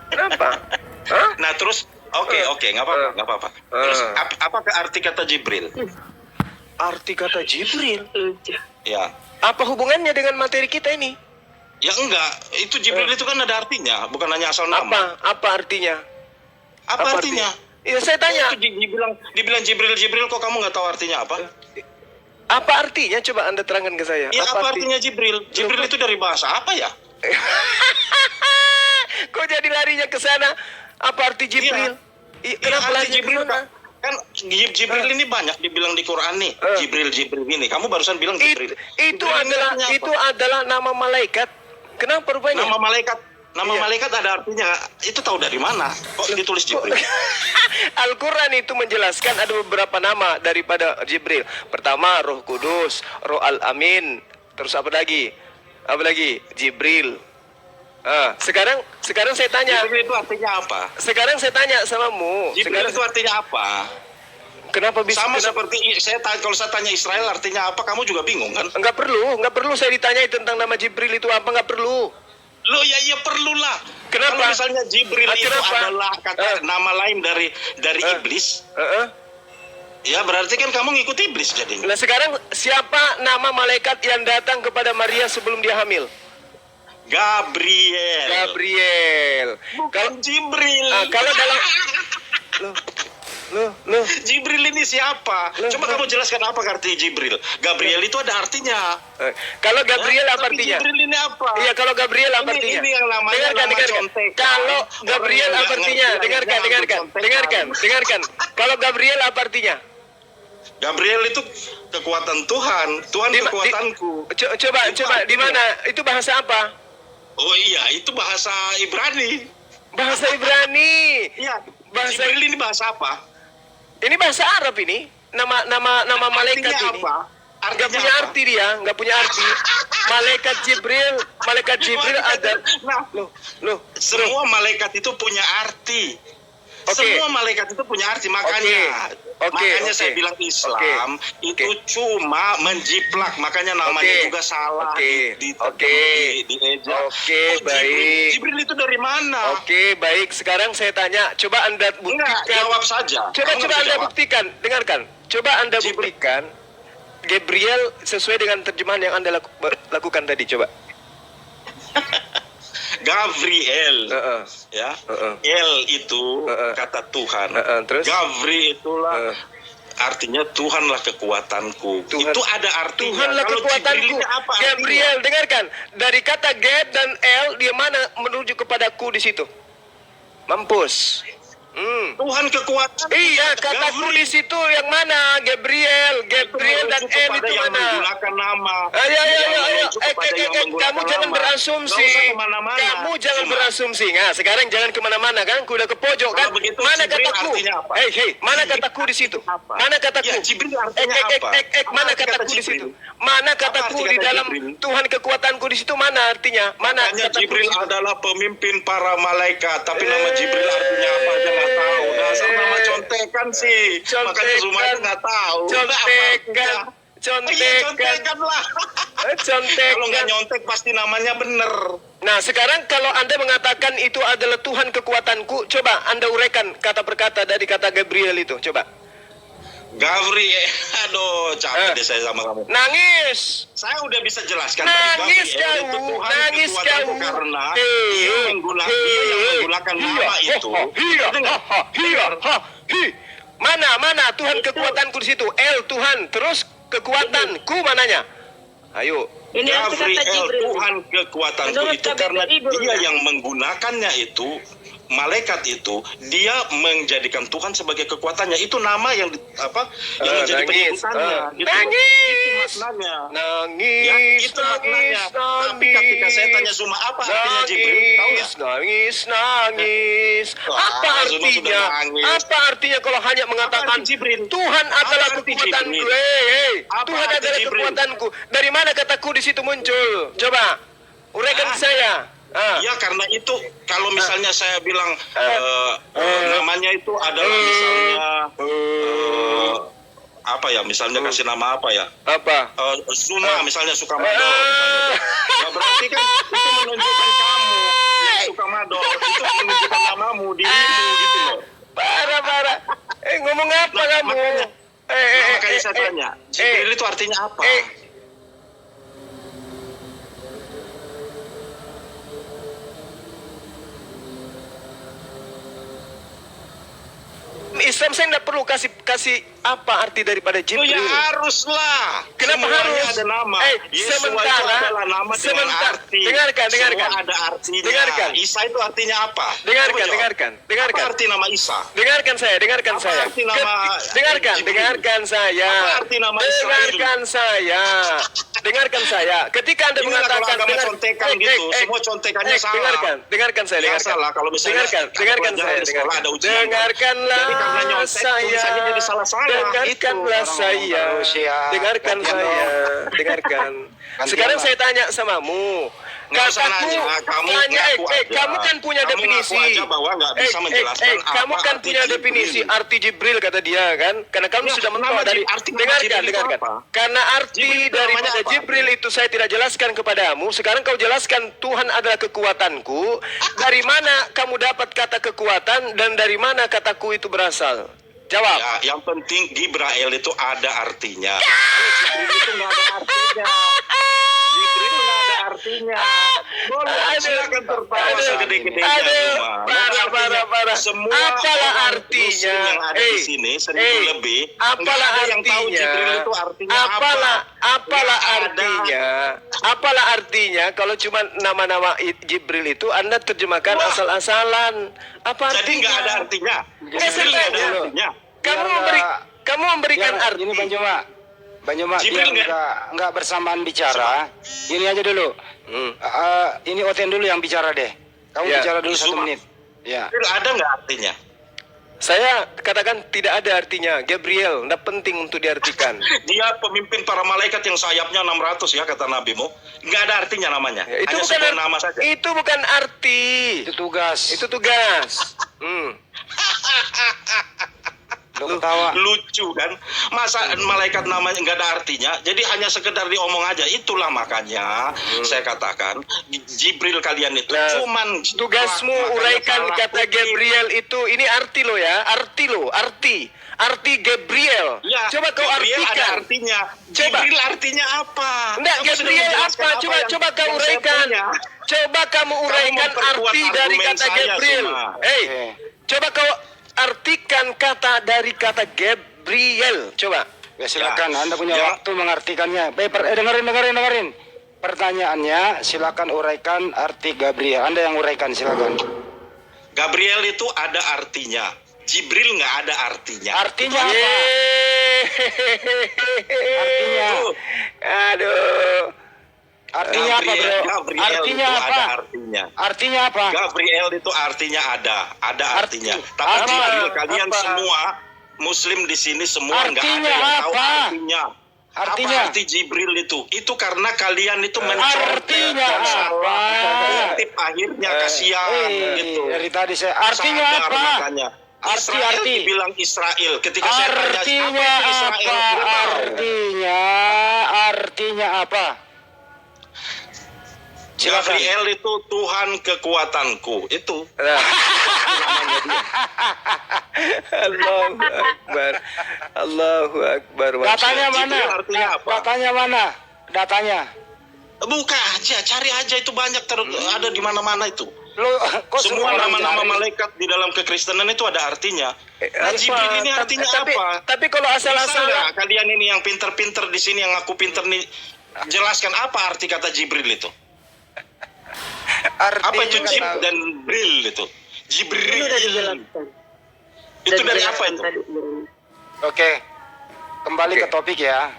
Speaker 1: Kenapa? Hah?
Speaker 2: Nah terus, oke, nggak apa-apa. Terus apakah arti kata Jibril?
Speaker 1: Arti kata Jibril.
Speaker 2: Ya,
Speaker 1: Apa hubungannya dengan materi kita ini?
Speaker 2: ya enggak. Itu Jibril itu kan ada artinya, bukan hanya asal nama.
Speaker 1: Apa artinya?
Speaker 2: Apa artinya?
Speaker 1: Iya, saya tanya.
Speaker 2: Itu dibilang Jibril kok kamu nggak tahu artinya apa?
Speaker 1: Apa artinya? Coba Anda terangkan ke saya.
Speaker 2: Ya apa artinya Jibril? Jibril itu dari bahasa apa ya?
Speaker 1: Kok jadi larinya ke sana? Apa arti Jibril? Kenapa
Speaker 2: Iya,
Speaker 1: lari
Speaker 2: arti Jibril
Speaker 1: ke sana?
Speaker 2: kan Jibril ini banyak dibilang di Quran nih. Jibril ini. Kamu barusan bilang Jibril.
Speaker 1: Itu
Speaker 2: Jibril ini artinya apa?
Speaker 1: itu adalah nama malaikat. Kenapa rupanya?
Speaker 2: Nama
Speaker 1: Iya.
Speaker 2: malaikat ada artinya. Itu tahu dari mana? Kok ditulis Jibril?
Speaker 1: Al-Quran itu menjelaskan ada beberapa nama daripada Jibril. Pertama Roh Kudus, Roh Al-Amin. Terus apa lagi? Apa lagi? Jibril. Sekarang saya tanya.
Speaker 2: Jibril itu artinya apa?
Speaker 1: Sekarang saya tanya samamu.
Speaker 2: Jibril
Speaker 1: Sekarang
Speaker 2: itu artinya apa?
Speaker 1: kenapa bisa?
Speaker 2: Sama seperti kalau saya tanya Israel artinya apa, kamu juga bingung kan?
Speaker 1: Enggak perlu saya ditanyai tentang nama Jibril itu apa, enggak perlu.
Speaker 2: Lo ya perlulah.
Speaker 1: Kenapa?
Speaker 2: Kalau misalnya Jibril itu
Speaker 1: Kenapa?
Speaker 2: adalah kata nama lain dari iblis, ya berarti kan kamu ngikut iblis jadinya.
Speaker 1: Nah sekarang siapa nama malaikat yang datang kepada Maria sebelum dia hamil? Gabriel.
Speaker 2: Bukan Jibril.
Speaker 1: Kalau dalam loh.
Speaker 2: Jibril ini siapa? Coba kamu jelaskan apa arti Jibril. Gabriel itu ada artinya.
Speaker 1: Kalau Gabriel apa
Speaker 2: Tapi
Speaker 1: artinya?
Speaker 2: Jibril ini apa?
Speaker 1: Iya, kalau Gabriel apa artinya?
Speaker 2: Ini yang namanya nama contekan.
Speaker 1: Kalau Gabriel
Speaker 2: Orang yang
Speaker 1: apa artinya?
Speaker 2: nggak ngerti
Speaker 1: Dengarkan. Kalau Gabriel apa artinya?
Speaker 2: Gabriel itu kekuatan Tuhan. Tuhan kekuatanku.
Speaker 1: Coba di mana? Itu bahasa apa?
Speaker 2: Oh iya, itu bahasa Ibrani.
Speaker 1: Bahasa Ibrani.
Speaker 2: Iya.
Speaker 1: Bahasa
Speaker 2: Jibril ini bahasa apa?
Speaker 1: Ini bahasa Arab ini. Nama malaikat
Speaker 2: Artinya
Speaker 1: ini.
Speaker 2: apa?
Speaker 1: Nggak punya arti dia, nggak punya arti. Malaikat Jibril ada.
Speaker 2: Nah,
Speaker 1: Loh.
Speaker 2: semua malaikat itu punya arti.
Speaker 1: Oke.
Speaker 2: Semua malaikat itu punya arti, makanya
Speaker 1: Oke.
Speaker 2: saya bilang Islam itu cuma menjiplak, makanya namanya juga salah diejak.
Speaker 1: Oke, baik.
Speaker 2: Jibril itu dari mana?
Speaker 1: Oke, baik. Sekarang saya tanya, coba Anda buktikan.
Speaker 2: Enggak, jawab saja.
Speaker 1: Coba
Speaker 2: Kamu
Speaker 1: Anda
Speaker 2: jawab.
Speaker 1: buktikan. Dengarkan. Coba Anda buktikan Gabriel sesuai dengan terjemahan yang Anda lakukan tadi. Coba.
Speaker 2: Gabriel, ya.
Speaker 1: Heeh.
Speaker 2: El itu kata Tuhan.
Speaker 1: Terus?
Speaker 2: Gavri itulah artinya Tuhanlah kekuatanku.
Speaker 1: Tuhan.
Speaker 2: Itu ada artinya.
Speaker 1: Tuhanlah
Speaker 2: Kalau
Speaker 1: kekuatanku.
Speaker 2: Jibril ini apa artinya?
Speaker 1: Gabriel, dengarkan. Dari kata Gab dan El, dia mana menuju kepadaku di situ? Mampus.
Speaker 2: Tuhan kekuatan.
Speaker 1: Iya, kataku di situ yang mana? Gabriel dan El itu
Speaker 2: yang
Speaker 1: mana?
Speaker 2: menggunakan nama.
Speaker 1: Ayo. Kamu jangan berasumsi. Kamu jangan berasumsi. Nah, sekarang jangan kemana-mana kan? Kuda ke pojok kan?
Speaker 2: Kalau begitu,
Speaker 1: Mana
Speaker 2: Jibril
Speaker 1: kataku?
Speaker 2: artinya apa?
Speaker 1: Hei, mana kataku di situ?
Speaker 2: Apa?
Speaker 1: Mana kataku?
Speaker 2: Ya, Jibril artinya apa?
Speaker 1: Mana
Speaker 2: Apa arti kata
Speaker 1: kataku di
Speaker 2: Jibril?
Speaker 1: situ? Mana
Speaker 2: Apa
Speaker 1: kataku
Speaker 2: arti
Speaker 1: di
Speaker 2: kata
Speaker 1: dalam
Speaker 2: Jibril?
Speaker 1: Tuhan kekuatanku di situ? Mana artinya? Mana
Speaker 2: Makanya
Speaker 1: kataku di
Speaker 2: Jibril
Speaker 1: situ?
Speaker 2: adalah pemimpin para malaikat, tapi nama Jibril artinya apa aja nggak tahu. Dasar nama contekan sih. Makanya semua itu nggak tahu.
Speaker 1: Contekan.
Speaker 2: Contekan lah. Kalau nggak nyontek pasti namanya bener.
Speaker 1: Nah, sekarang kalau Anda mengatakan itu adalah Tuhan kekuatanku, coba Anda uraikan kata per kata dari kata Gabriel itu, coba.
Speaker 2: Gabriel, aduh capek deh saya sama kamu.
Speaker 1: Nangis.
Speaker 2: Saya udah bisa jelaskan
Speaker 1: Nangis
Speaker 2: tadi, Gabriel itu
Speaker 1: kau,
Speaker 2: Tuhan
Speaker 1: nangis
Speaker 2: kekuatanku
Speaker 1: kau.
Speaker 2: karena
Speaker 1: Dia
Speaker 2: dia yang menggunakan nama itu.
Speaker 1: Mana Tuhan kekuatanku di situ? El Tuhan, terus kekuatanku mananya? Ayo.
Speaker 4: Ini arti kata
Speaker 2: Gabriel,
Speaker 4: Jibril.
Speaker 2: Tuhan kekuatanku
Speaker 4: Menurut
Speaker 2: itu
Speaker 4: KBBI
Speaker 2: karena dia
Speaker 4: berulang.
Speaker 2: yang menggunakannya itu, malaikat itu, dia menjadikan Tuhan sebagai kekuatannya. Itu nama yang yang menjadi
Speaker 1: Nangis.
Speaker 2: penyebutannya. Gitu.
Speaker 1: Nangis.
Speaker 2: Itu maknanya. Ya,
Speaker 1: Nangis,
Speaker 2: itu maknanya. Tapi ketika saya tanya Zuma apa artinya Jibril, tahu nggak?
Speaker 1: Nangis. Apa
Speaker 2: Zuma
Speaker 1: artinya?
Speaker 2: sudah nangis.
Speaker 1: Apa artinya kalau hanya mengatakan
Speaker 2: arti Jibril?
Speaker 1: Tuhan adalah
Speaker 2: Apa arti
Speaker 1: kekuatanku?
Speaker 2: Jibril? Apa
Speaker 1: Tuhan
Speaker 2: arti
Speaker 1: adalah
Speaker 2: Jibril?
Speaker 1: kekuatanku. Dari mana kataku di situ muncul? Coba uraikan saya.
Speaker 2: Ya karena itu kalau misalnya saya bilang namanya itu adalah misalnya apa ya, misalnya kasih nama apa ya,
Speaker 1: Apa?
Speaker 2: Zuma misalnya Sukamado misalnya. Ya berarti kan itu menunjukkan kamu yang Sukamado, itu menunjukkan namamu, dirimu gitu loh.
Speaker 1: Parah. Ngomong apa
Speaker 2: Nah,
Speaker 1: kamu?
Speaker 2: makanya saya tanya, Jibril itu artinya apa?
Speaker 1: Islam saya tidak perlu kasih apa arti daripada
Speaker 2: Oh
Speaker 1: Jibril.
Speaker 2: ya haruslah.
Speaker 1: Kenapa
Speaker 2: Semuanya
Speaker 1: harus?
Speaker 2: ada nama. Yesua itu adalah nama dengan arti.
Speaker 1: Dengarkan.
Speaker 2: Semua ada artinya.
Speaker 1: Dengarkan.
Speaker 2: Isa itu artinya apa?
Speaker 1: Dengarkan.
Speaker 2: Apa arti nama Isa?
Speaker 1: Dengarkan saya.
Speaker 2: Apa arti nama
Speaker 1: Dengarkan saya.
Speaker 2: Apa arti nama Israel?
Speaker 1: Dengarkan saya. Ketika Anda
Speaker 2: Inilah kalau
Speaker 1: mengatakan
Speaker 2: agama contekan gitu, semua contekannya salah.
Speaker 1: Dengarkan saya.
Speaker 2: Biasalah kalau misalnya
Speaker 1: Dengarkan
Speaker 2: pelajaran
Speaker 1: saya.
Speaker 2: di sekolah ada ujian.
Speaker 1: Dengarkanlah
Speaker 2: Jadi karena nyontek
Speaker 1: saya.
Speaker 2: tulisannya jadi salah-salah.
Speaker 1: Dengarkanlah
Speaker 2: Itu
Speaker 1: saya.
Speaker 2: orang manusia.
Speaker 1: Dengarkan
Speaker 2: Gantian
Speaker 1: saya.
Speaker 2: dong.
Speaker 1: Dengarkan.
Speaker 2: Gantian
Speaker 1: Sekarang
Speaker 2: lah.
Speaker 1: saya tanya samamu.
Speaker 2: Nggak usah
Speaker 1: Kataku,
Speaker 2: nanya, kamu
Speaker 1: tanya,
Speaker 2: ngaku aja.
Speaker 1: kamu kan punya
Speaker 2: Kamu
Speaker 1: definisi.
Speaker 2: ngaku aja bahwa nggak bisa menjelaskan
Speaker 1: kamu
Speaker 2: apa
Speaker 1: kan
Speaker 2: arti
Speaker 1: punya
Speaker 2: Jibril.
Speaker 1: definisi arti Jibril kata dia kan? Karena kamu
Speaker 2: Ya,
Speaker 1: sudah
Speaker 2: kenapa
Speaker 1: menolak dari
Speaker 2: arti nama Jibril itu apa?
Speaker 1: Karena arti
Speaker 2: Jibril itu
Speaker 1: daripada
Speaker 2: namanya apa?
Speaker 1: Jibril itu saya tidak jelaskan kepadamu. Sekarang kau jelaskan Tuhan adalah kekuatanku. Dari mana kamu dapat kata kekuatan dan dari mana kataku itu berasal? Jawab.
Speaker 2: Ya, yang penting Gibrael itu ada artinya. Jibril itu nggak ada artinya. Jibril nggak ada artinya. Boleh silakan tertawa segede-gedenya.
Speaker 1: Parah.
Speaker 2: Semua
Speaker 1: Apalah
Speaker 2: orang
Speaker 1: artinya?
Speaker 2: Muslim yang ada di sini 1000 lebih. Nggak
Speaker 1: Apalah
Speaker 2: ada yang tahu
Speaker 1: artinya?
Speaker 2: Jibril itu artinya
Speaker 1: Apalah
Speaker 2: Nggak ada.
Speaker 1: artinya? Apalah artinya kalau cuma nama-nama Jibril itu Anda terjemahkan
Speaker 2: Wah.
Speaker 1: asal-asalan? Apa
Speaker 2: Jadi
Speaker 1: artinya?
Speaker 2: nggak ada artinya.
Speaker 1: Nggak
Speaker 2: Jibril nggak ada
Speaker 1: serta.
Speaker 2: artinya.
Speaker 1: Kamu memberikan
Speaker 5: Biar,
Speaker 1: arti.
Speaker 5: ini Bang Joma,
Speaker 2: Jibril
Speaker 5: biar nggak bersamaan bicara. Ini aja dulu. Ini Oten dulu yang bicara deh. Kamu
Speaker 1: Ya,
Speaker 5: bicara dulu 1
Speaker 2: Zuma.
Speaker 5: menit. Ya.
Speaker 2: Jibril ada nggak artinya?
Speaker 1: Saya katakan tidak ada artinya. Gabriel, tidak penting untuk diartikan.
Speaker 2: Dia pemimpin para malaikat yang sayapnya 600 ya kata nabimu. Nggak ada artinya namanya.
Speaker 1: Ya, itu
Speaker 2: Hanya
Speaker 1: bukan
Speaker 2: sebuah nama saja.
Speaker 1: Itu bukan arti.
Speaker 5: Itu tugas.
Speaker 1: Itu tugas.
Speaker 5: Lo ketawa.
Speaker 2: Lucu kan? Masa malaikat namanya nggak ada artinya? Jadi hanya sekedar diomong aja. Itulah makanya saya katakan Jibril kalian itu
Speaker 1: Nah,
Speaker 2: cuman
Speaker 1: tugasmu
Speaker 2: makanya
Speaker 1: uraikan
Speaker 2: salah
Speaker 1: kata
Speaker 2: kutip.
Speaker 1: Gabriel itu. Ini arti lo ya. Arti Gabriel.
Speaker 2: Ya,
Speaker 1: Coba kau
Speaker 2: Gabriel ada
Speaker 1: artikan.
Speaker 2: artinya.
Speaker 1: Coba.
Speaker 2: Jibril artinya apa?
Speaker 1: Enggak,
Speaker 2: Kamu sudah
Speaker 1: Gabriel
Speaker 2: menjelaskan
Speaker 1: apa? Coba
Speaker 2: yang
Speaker 1: kau
Speaker 2: saya
Speaker 1: uraikan.
Speaker 2: punya.
Speaker 1: Coba kamu uraikan
Speaker 2: memperkuat
Speaker 1: arti dari
Speaker 2: argumen
Speaker 1: kata
Speaker 2: saya,
Speaker 1: Gabriel.
Speaker 2: Zuma.
Speaker 5: Oke.
Speaker 1: Coba kau artikan kata dari kata Gabriel. Coba.
Speaker 5: Ya silakan. Anda punya
Speaker 2: Ya.
Speaker 5: waktu mengartikannya. Dengerin. Pertanyaannya, silakan uraikan arti Gabriel. Anda yang uraikan, silakan.
Speaker 2: Gabriel itu ada artinya. Jibril nggak ada artinya.
Speaker 5: Artinya apa?
Speaker 1: Yeay.
Speaker 5: Artinya.
Speaker 2: Tuh,
Speaker 1: Aduh.
Speaker 5: Artinya apa, bro?
Speaker 2: Gabriel
Speaker 5: Artinya
Speaker 2: itu
Speaker 5: apa?
Speaker 2: ada artinya.
Speaker 5: Artinya apa?
Speaker 2: Gabriel itu artinya ada artinya. Tapi
Speaker 5: apa?
Speaker 2: Jibril kalian
Speaker 1: Apa?
Speaker 2: semua Muslim di sini semua nggak ada
Speaker 5: Artinya
Speaker 2: yang tahu
Speaker 5: apa?
Speaker 2: artinya.
Speaker 5: Artinya?
Speaker 2: Apa arti Jibril itu? Itu karena kalian itu
Speaker 5: Artinya
Speaker 2: dan salah.
Speaker 5: apa?
Speaker 2: Kutip akhirnya kasihan gitu.
Speaker 5: Dari tadi saya artinya
Speaker 2: Sadar
Speaker 5: apa?
Speaker 2: makanya.
Speaker 5: Arti.
Speaker 2: Israel dibilang Israel. Ketika saya tanya
Speaker 5: Artinya
Speaker 2: apa itu Israel,
Speaker 5: apa?
Speaker 2: dia tahu.
Speaker 5: Artinya apa? Silakan.
Speaker 2: Gabriel itu Tuhan kekuatanku. Itu.
Speaker 1: Nah.
Speaker 2: Namanya dia.
Speaker 1: Allahu Akbar.
Speaker 5: Datanya
Speaker 2: Jibril
Speaker 5: mana?
Speaker 2: artinya apa?
Speaker 5: Datanya mana? Datanya.
Speaker 2: Buka aja, cari aja itu banyak ada di mana-mana itu.
Speaker 5: Lo kok
Speaker 2: Semua
Speaker 5: orang
Speaker 2: nama-nama
Speaker 5: cari?
Speaker 2: malaikat di dalam kekristenan itu ada artinya. Nah,
Speaker 1: Apa?
Speaker 2: Jibril ini artinya
Speaker 1: tapi,
Speaker 2: apa?
Speaker 1: Tapi kalau
Speaker 2: Bisa
Speaker 1: asal-asalan
Speaker 2: nggak kalian ini yang pinter-pinter di sini yang ngaku pinter nih Jelaskan apa arti kata Jibril itu?
Speaker 5: Artinya
Speaker 2: Apa itu
Speaker 5: nggak
Speaker 2: Jib
Speaker 5: tahu.
Speaker 2: dan Bril itu? Jibril.
Speaker 4: Itu udah dijelaskan.
Speaker 2: Itu
Speaker 4: Udah
Speaker 2: dari
Speaker 4: dijelaskan
Speaker 2: apa itu?
Speaker 4: tadi.
Speaker 5: Oke. Kembali
Speaker 1: Oke.
Speaker 5: ke topik ya.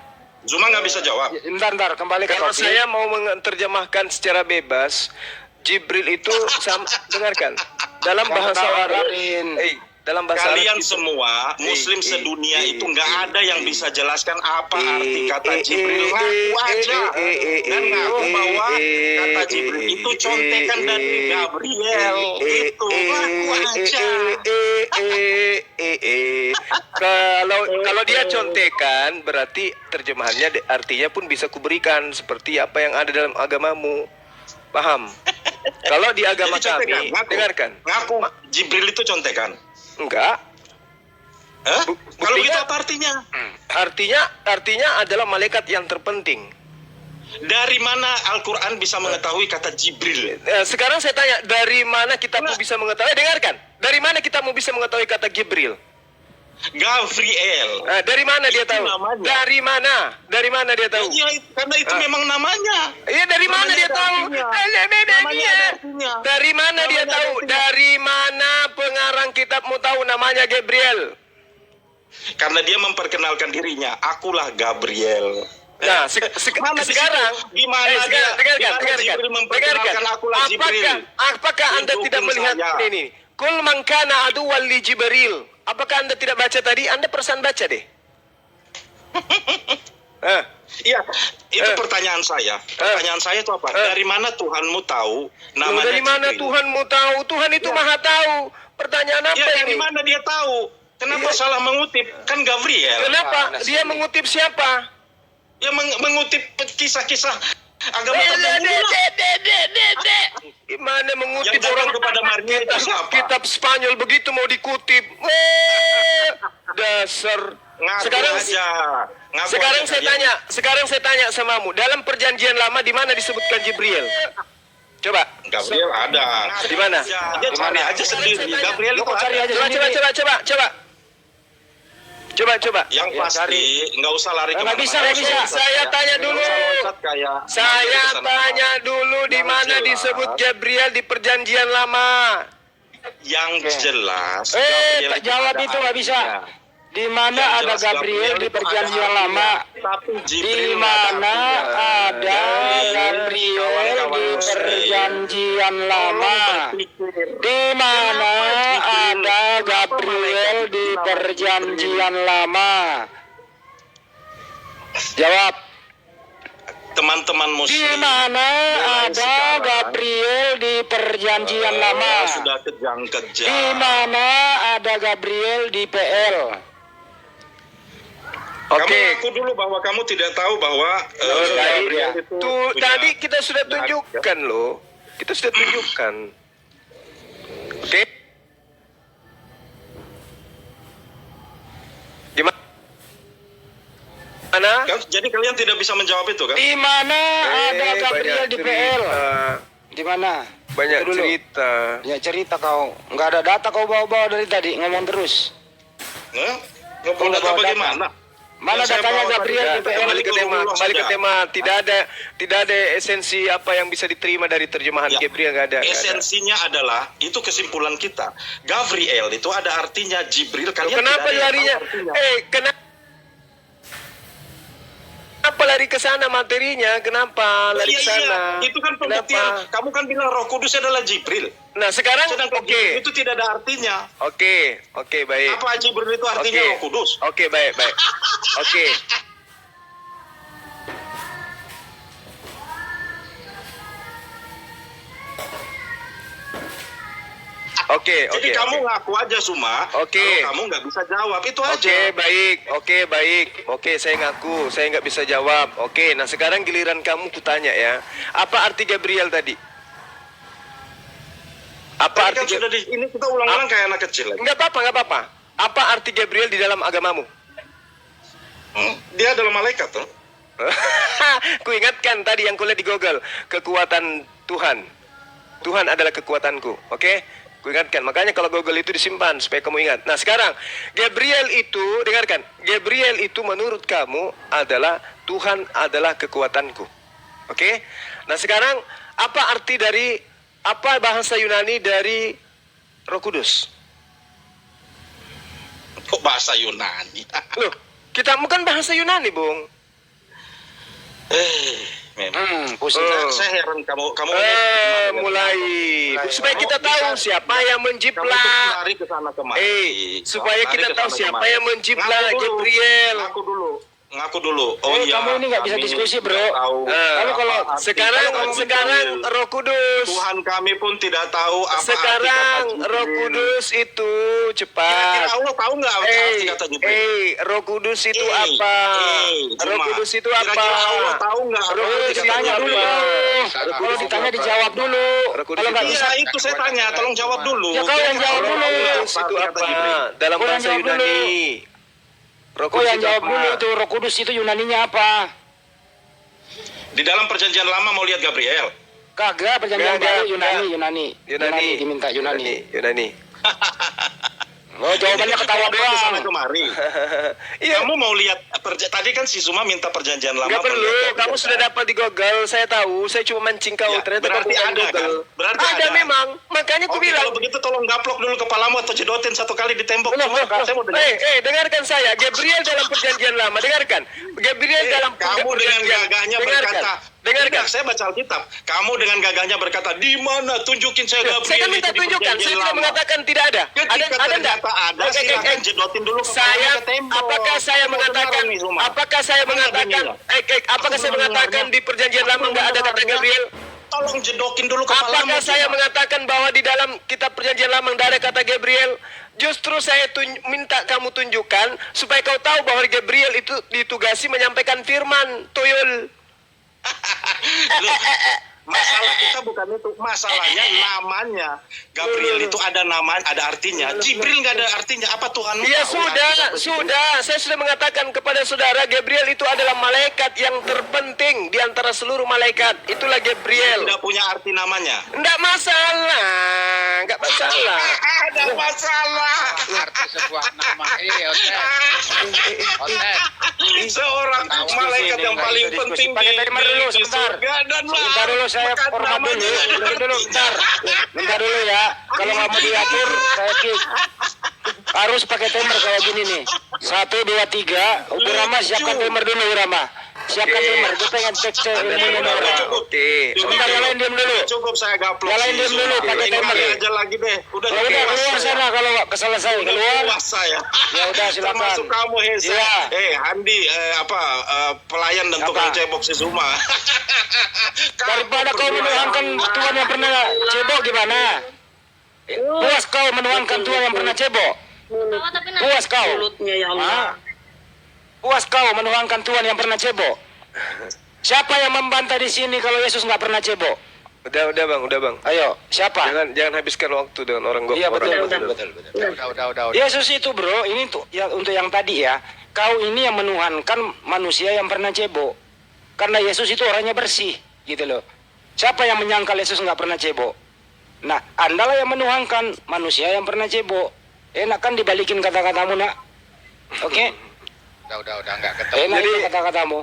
Speaker 2: Zuma nggak bisa jawab.
Speaker 5: Bentar, kembali ke
Speaker 1: Kalau
Speaker 5: topik.
Speaker 1: saya mau menerjemahkan secara bebas, Jibril itu dengarkan dalam
Speaker 5: Kamu
Speaker 1: bahasa
Speaker 5: tahu,
Speaker 1: Arab.
Speaker 5: Rin.
Speaker 1: Dalam bahasa
Speaker 2: Kalian
Speaker 1: Arab itu-
Speaker 2: semua Muslim sedunia itu nggak ada yang bisa jelaskan apa arti kata Jibril. Ngaku aja dan ngaku bahwa kata Jibril itu contekan dari Gabriel. Itu ngaku aja.
Speaker 1: Kalau dia contekan berarti terjemahannya artinya pun bisa kuberikan seperti apa yang ada dalam agamamu. Paham? Kalau di agama
Speaker 2: Jadi contekan,
Speaker 1: kami,
Speaker 2: ngaku.
Speaker 1: dengarkan.
Speaker 2: Ngaku Jibril itu contekan.
Speaker 1: Enggak.
Speaker 2: Hah? Kalau
Speaker 1: Buktinya-
Speaker 2: gitu apa artinya?
Speaker 1: Artinya adalah malaikat yang terpenting.
Speaker 2: Dari mana Al-Quran bisa mengetahui kata Jibril?
Speaker 1: Sekarang saya tanya, dari mana kita mau bisa mengetahui? Dengarkan. Dari mana kita mau bisa mengetahui kata Jibril?
Speaker 2: Gabriel.
Speaker 1: Dari mana dia
Speaker 2: Itu
Speaker 1: tahu?
Speaker 2: namanya.
Speaker 1: Dari mana? Dari mana dia tahu?
Speaker 2: Ya, karena itu memang namanya.
Speaker 1: Iya, dari mana
Speaker 2: Namanya
Speaker 1: dia
Speaker 2: ada
Speaker 1: tahu?
Speaker 2: artinya.
Speaker 1: Namanya
Speaker 2: Namanya ada artinya.
Speaker 1: Dari mana dia
Speaker 2: Namanya ada
Speaker 1: tahu?
Speaker 2: artinya.
Speaker 1: Dari mana pengarang kitabmu tahu namanya Gabriel?
Speaker 2: Karena dia memperkenalkan dirinya. Akulah Gabriel.
Speaker 1: Nah,
Speaker 2: Mana di
Speaker 1: sekarang
Speaker 2: situ? Gimana dia? Gimana Jibril memperkenalkan akulah Jibril?
Speaker 1: Apakah Anda
Speaker 2: Itu
Speaker 1: tidak
Speaker 2: pun
Speaker 1: melihat
Speaker 2: saya.
Speaker 1: ini? Kul man kana aduwwan li Jibril. Apakah Anda tidak baca tadi? Anda perasaan baca deh.
Speaker 2: Iya, itu pertanyaan saya. Pertanyaan saya itu apa? Dari mana Tuhanmu tahu namanya
Speaker 1: Dari mana
Speaker 2: Jibril?
Speaker 1: Tuhanmu tahu? Tuhan itu Maha tahu. Pertanyaan apa
Speaker 2: Ya, dari
Speaker 1: ini?
Speaker 2: mana dia tahu? Kenapa salah mengutip? Kan Gabriel.
Speaker 1: Kenapa? Dia mengutip siapa?
Speaker 2: Ya mengutip kisah-kisah agama terdahulu lah.
Speaker 1: Gimana mengutip
Speaker 2: Yang datang
Speaker 1: orang
Speaker 2: kepada Maria itu siapa?
Speaker 1: kitab Spanyol begitu mau dikutip? Dasar.
Speaker 2: Ngaku
Speaker 1: Sekarang
Speaker 2: aja. Ngaku
Speaker 1: sekarang
Speaker 2: aja
Speaker 1: saya
Speaker 2: kalian.
Speaker 1: tanya samamu, dalam perjanjian lama di mana disebutkan Jibril? Coba.
Speaker 2: Gabriel ada.
Speaker 1: Di mana?
Speaker 2: Dia cari aja sendiri. Gabriel itu
Speaker 5: Cari
Speaker 2: ada.
Speaker 5: aja
Speaker 1: Coba,
Speaker 5: sendiri.
Speaker 1: coba.
Speaker 2: Yang
Speaker 5: Ya,
Speaker 2: pasti nggak usah lari
Speaker 5: Nggak
Speaker 2: kemana-mana.
Speaker 5: bisa, nggak bisa.
Speaker 1: Saya tanya dulu. Saya tanya dulu di mana
Speaker 2: jelas.
Speaker 1: disebut Gabriel di perjanjian lama?
Speaker 2: Yang jelas.
Speaker 5: Tak jawab itu nggak bisa. Di mana
Speaker 2: Yang
Speaker 5: ada
Speaker 2: jelas
Speaker 5: Gabriel di
Speaker 2: itu ada
Speaker 5: perjanjian
Speaker 2: artinya.
Speaker 5: lama?
Speaker 2: Tapi
Speaker 5: Di
Speaker 2: Jibril
Speaker 5: mana
Speaker 2: nggak
Speaker 5: ada Gabriel di perjanjian lama? Di mana ada Gabriel di perjanjian lama? Jawab.
Speaker 2: Teman-teman
Speaker 5: Di
Speaker 2: Muslim.
Speaker 5: mana ada
Speaker 2: sekarang.
Speaker 5: Gabriel di perjanjian lama?
Speaker 2: Sudah kejang-kejang.
Speaker 5: Di mana ada Gabriel di PL?
Speaker 2: Kamu
Speaker 1: Oke.
Speaker 2: ngaku dulu bahwa kamu tidak tahu bahwa Gabriel itu
Speaker 1: Tuh,
Speaker 2: punya-
Speaker 1: tadi kita sudah tunjukkan loh. Kita sudah tunjukkan. Oke. Gimana?
Speaker 2: Jadi kalian tidak bisa menjawab itu kan?
Speaker 5: Di mana ada Gabriel
Speaker 1: banyak
Speaker 5: di
Speaker 1: cerita.
Speaker 5: PL? Di mana?
Speaker 1: Banyak
Speaker 5: Itu dulu.
Speaker 1: cerita.
Speaker 5: Banyak cerita kau. Nggak ada data kau bawa-bawa dari tadi. Ngomong terus.
Speaker 2: Hah? Ngomong
Speaker 5: Udah
Speaker 2: data
Speaker 5: bawa
Speaker 2: bagaimana?
Speaker 5: Mana
Speaker 2: Yang saya
Speaker 5: datanya
Speaker 2: bawa tadi
Speaker 5: Gabriel
Speaker 2: data
Speaker 5: di PL?
Speaker 1: Kembali ke
Speaker 2: itu
Speaker 1: tema,
Speaker 2: ulang
Speaker 1: kembali ke
Speaker 2: saja.
Speaker 1: tema. Tidak ada esensi apa yang bisa diterima dari terjemahan
Speaker 2: Ya.
Speaker 1: Gabriel, nggak ada.
Speaker 2: Esensinya adalah itu kesimpulan kita. Gabriel itu ada artinya Jibril. Kalian
Speaker 1: Kenapa
Speaker 2: tidak ada yang
Speaker 1: larinya?
Speaker 2: tahu artinya.
Speaker 1: Kenapa lari ke sana materinya? Kenapa lari
Speaker 2: Iya,
Speaker 1: ke sana?
Speaker 2: itu kan
Speaker 1: Kenapa?
Speaker 2: pembuktian. Kamu kan bilang Roh Kudus adalah Jibril.
Speaker 1: Nah, sekarang
Speaker 2: Sedangkan
Speaker 1: oke.
Speaker 2: Jibril itu tidak ada artinya.
Speaker 1: Oke, baik.
Speaker 2: Apa Jibril itu artinya
Speaker 1: Oke.
Speaker 2: Roh Kudus?
Speaker 1: Oke, baik. Oke. Oke,
Speaker 2: Jadi
Speaker 1: oke.
Speaker 2: kamu
Speaker 1: oke.
Speaker 2: ngaku aja Suma.
Speaker 1: Oke.
Speaker 2: Kalau kamu nggak bisa jawab itu aja.
Speaker 1: Oke, baik. Oke, saya ngaku, saya nggak bisa jawab. Oke, nah sekarang giliran kamu kutanya ya. Apa arti Gabriel tadi? Apa
Speaker 2: Tadi kan
Speaker 1: arti
Speaker 2: sudah di ini kita ulang-ulang kayak anak kecil lagi.
Speaker 1: Nggak apa-apa. Apa arti Gabriel di dalam agamamu?
Speaker 2: Dia adalah malaikat tuh.
Speaker 1: Ku ingatkan tadi yang kulihat di Google, kekuatan Tuhan. Tuhan adalah kekuatanku, oke? Ku ingatkan, makanya kalau Google itu disimpan supaya kamu ingat. Nah sekarang, Gabriel itu, dengarkan, Gabriel itu menurut kamu adalah Tuhan adalah kekuatanku. Oke? Nah sekarang apa arti dari, apa bahasa Yunani dari Roh Kudus?
Speaker 2: Kok bahasa Yunani?
Speaker 1: Loh, kita bukan bahasa Yunani, Bung.
Speaker 2: Memang.
Speaker 5: Pusing.
Speaker 2: Saya heran kamu
Speaker 1: Mulai. Supaya kita tahu siapa yang
Speaker 2: kamu
Speaker 1: menjiplak.
Speaker 2: tuh lari ke sana kemari.
Speaker 1: Supaya
Speaker 2: Lari
Speaker 1: kita
Speaker 2: ke
Speaker 1: tahu
Speaker 2: sana
Speaker 1: siapa
Speaker 2: kemari.
Speaker 1: yang menjiplak
Speaker 2: Ngaku dulu.
Speaker 1: Gabriel.
Speaker 2: Ngaku dulu. Oh iya.
Speaker 5: Kamu ini nggak bisa
Speaker 2: kami
Speaker 5: diskusi,
Speaker 2: tidak
Speaker 5: bro.
Speaker 2: tahu
Speaker 1: Tapi
Speaker 5: kalau
Speaker 2: apa arti
Speaker 1: sekarang
Speaker 2: kata
Speaker 1: sekarang
Speaker 2: Jibril.
Speaker 1: Roh Kudus.
Speaker 2: Tuhan kami pun tidak tahu apa arti
Speaker 1: Sekarang
Speaker 2: kata Jibril.
Speaker 1: Roh Kudus itu
Speaker 2: Kira-kira
Speaker 1: cepat.
Speaker 2: Allah tahu nggak arti kata Jibril?
Speaker 1: Roh Kudus itu
Speaker 2: Eh,
Speaker 1: apa? Roh
Speaker 2: Juma.
Speaker 1: Kudus itu apa?
Speaker 2: Kira-kira Allah tahu nggak
Speaker 1: Roh
Speaker 2: arti
Speaker 1: Kudus
Speaker 2: kata
Speaker 1: ditanya
Speaker 2: Jibril?
Speaker 1: dulu.
Speaker 5: Kalau ditanya dijawab dulu.
Speaker 1: Roh Kudus
Speaker 5: Kalau nggak
Speaker 1: itu-
Speaker 5: bisa,
Speaker 2: Iya itu saya tanya, tolong jawab dulu.
Speaker 5: Ya, kau yang jawab
Speaker 2: Kira-kira
Speaker 5: dulu.
Speaker 2: Allah tahu nggak
Speaker 1: Kudus itu
Speaker 2: arti kata Jibril?
Speaker 1: apa? Dalam
Speaker 5: Kau yang
Speaker 1: bahasa
Speaker 5: jawab dulu.
Speaker 1: Yunani. Roh
Speaker 5: kau
Speaker 1: Kudus
Speaker 5: yang
Speaker 1: itu
Speaker 5: jawab
Speaker 1: apa?
Speaker 5: dulu itu Roh Kudus itu Yunaninya apa?
Speaker 2: Di dalam perjanjian lama mau lihat Gabriel.
Speaker 5: Kagak, perjanjian
Speaker 1: Nggak,
Speaker 5: baru
Speaker 1: nggak.
Speaker 5: Yunani.
Speaker 1: Yunani.
Speaker 5: Diminta Yunani.
Speaker 1: Yunani.
Speaker 5: Oh, jawabannya ketawa
Speaker 2: Dia ke sana
Speaker 5: doang.
Speaker 2: kemari.
Speaker 1: Iya.
Speaker 2: Kamu mau lihat tadi kan si Suma minta perjanjian lama.
Speaker 1: Nggak
Speaker 2: mau
Speaker 1: perlu,
Speaker 2: lihat
Speaker 1: kamu
Speaker 2: Gabriel.
Speaker 1: sudah dapat di Google, saya tahu, saya cuma mancing kau,
Speaker 2: Ya,
Speaker 1: ternyata kamu
Speaker 2: berarti
Speaker 1: bukan
Speaker 2: ada,
Speaker 1: Google.
Speaker 2: kan? Berarti
Speaker 1: ada
Speaker 2: ada.
Speaker 1: memang, makanya aku
Speaker 2: Oke,
Speaker 1: bilang.
Speaker 2: kalau begitu tolong gaplok dulu kepalamu atau jedotin satu kali di tembok.
Speaker 5: Belum,
Speaker 2: Coba, saya mau dengar.
Speaker 1: Dengarkan saya, Gabriel dalam perjanjian lama, dengarkan. Gabriel dalam
Speaker 2: Kamu dengan gagahnya berkata,
Speaker 1: dengarkan.
Speaker 2: Tidak, saya baca Alkitab. Kamu dengan gagahnya berkata, di mana tunjukin saya Gabriel
Speaker 1: Saya kan minta
Speaker 2: itu di
Speaker 1: tunjukkan, saya
Speaker 2: perjanjian
Speaker 1: tidak
Speaker 2: lama.
Speaker 1: mengatakan tidak ada.
Speaker 2: Ketika
Speaker 1: Ada enggak?
Speaker 2: ternyata ada, silakan jedotin dulu
Speaker 1: Saya,
Speaker 2: kepalanya ke tembok.
Speaker 1: apakah saya
Speaker 2: Saya mau
Speaker 1: mengatakan,
Speaker 2: dengar nih, Suma.
Speaker 1: apakah saya
Speaker 2: Mana
Speaker 1: mengatakan,
Speaker 2: bunyinya?
Speaker 1: apakah saya mengatakan di perjanjian lama nggak ada kata Gabriel?
Speaker 2: Tolong jedokin dulu kepalamu.
Speaker 1: Apakah saya
Speaker 2: Suma.
Speaker 1: mengatakan bahwa di dalam kitab perjanjian lama tidak ada kata Gabriel? Justru saya minta kamu tunjukkan supaya kau tahu bahwa Gabriel itu ditugasi menyampaikan firman, tuyul.
Speaker 2: Loh, masalah kita bukan itu, masalahnya namanya Gabriel itu ada nama, ada artinya. Jibril nggak ada artinya. Apa Tuhan?
Speaker 1: Ya sudah, saya sudah mengatakan kepada saudara, Gabriel itu adalah malaikat yang terpenting di antara seluruh malaikat. Itulah Gabriel.
Speaker 2: Tidak punya arti namanya.
Speaker 1: Enggak masalah, enggak masalah.
Speaker 2: Ada masalah.
Speaker 3: Arti sebuah nama. Iya, Oten.
Speaker 2: Seorang malaikat yang paling penting
Speaker 5: Pakai timer dulu,
Speaker 2: di
Speaker 5: sebentar.
Speaker 2: surga dan
Speaker 5: Sebentar dulu, saya
Speaker 2: Maka
Speaker 5: format dulu.
Speaker 2: namanya ada
Speaker 5: Bentar dulu,
Speaker 2: artinya.
Speaker 5: bentar dulu ya. Kalau nggak mau diatur, saya kick. Harus pakai timer kayak gini nih. 1, 2, 3. Urama siapkan timer dulu, Urama. Siapkan timer. Gue pengen cek ilmunya nih, Urama.
Speaker 1: Oke.
Speaker 5: Sebentar, yang lain diam dulu.
Speaker 2: Cukup saya gaplok.
Speaker 5: Yang lain
Speaker 2: sih,
Speaker 5: diam dulu,
Speaker 2: Suma.
Speaker 5: pakai
Speaker 2: Ini
Speaker 5: timer.
Speaker 2: aja lagi deh. Udah
Speaker 5: Ya udah,
Speaker 2: puas
Speaker 5: keluar
Speaker 2: saya.
Speaker 5: sana kalau nggak keselesai. Keluar.
Speaker 2: Puas saya.
Speaker 5: Ya udah, silakan.
Speaker 2: Termasuk kamu Hesa.
Speaker 5: Iya.
Speaker 2: Handi pelayan dan tukang
Speaker 5: Apa?
Speaker 2: cebok si Suma.
Speaker 5: Daripada kau menuhankan Tuhan yang pernah cebok gimana? Puas kau menuhankan Tuhan yang pernah cebok? Puas kau?
Speaker 4: Mulutnya ya Allah.
Speaker 5: Hah? Puas kau menuhankan Tuhan yang pernah cebok? Siapa yang membantah di sini kalau Yesus nggak pernah cebok?
Speaker 1: Udah bang.
Speaker 5: Ayo, siapa?
Speaker 1: Jangan habiskan waktu dengan orang
Speaker 5: Iya betul,
Speaker 1: orang-
Speaker 5: betul.
Speaker 3: Udah.
Speaker 5: Yesus itu bro, ini tuh ya, untuk yang tadi ya. Kau ini yang menuhankan manusia yang pernah cebok. Karena Yesus itu orangnya bersih, gitu loh. Siapa yang menyangkal Yesus nggak pernah cebok? Nah, andalah yang menuhankan manusia yang pernah cebok. Enak kan dibalikin kata-katamu, nak? Oke?
Speaker 3: Udah enggak ketemu.
Speaker 5: Enak
Speaker 1: Jadi-
Speaker 5: itu kata-katamu.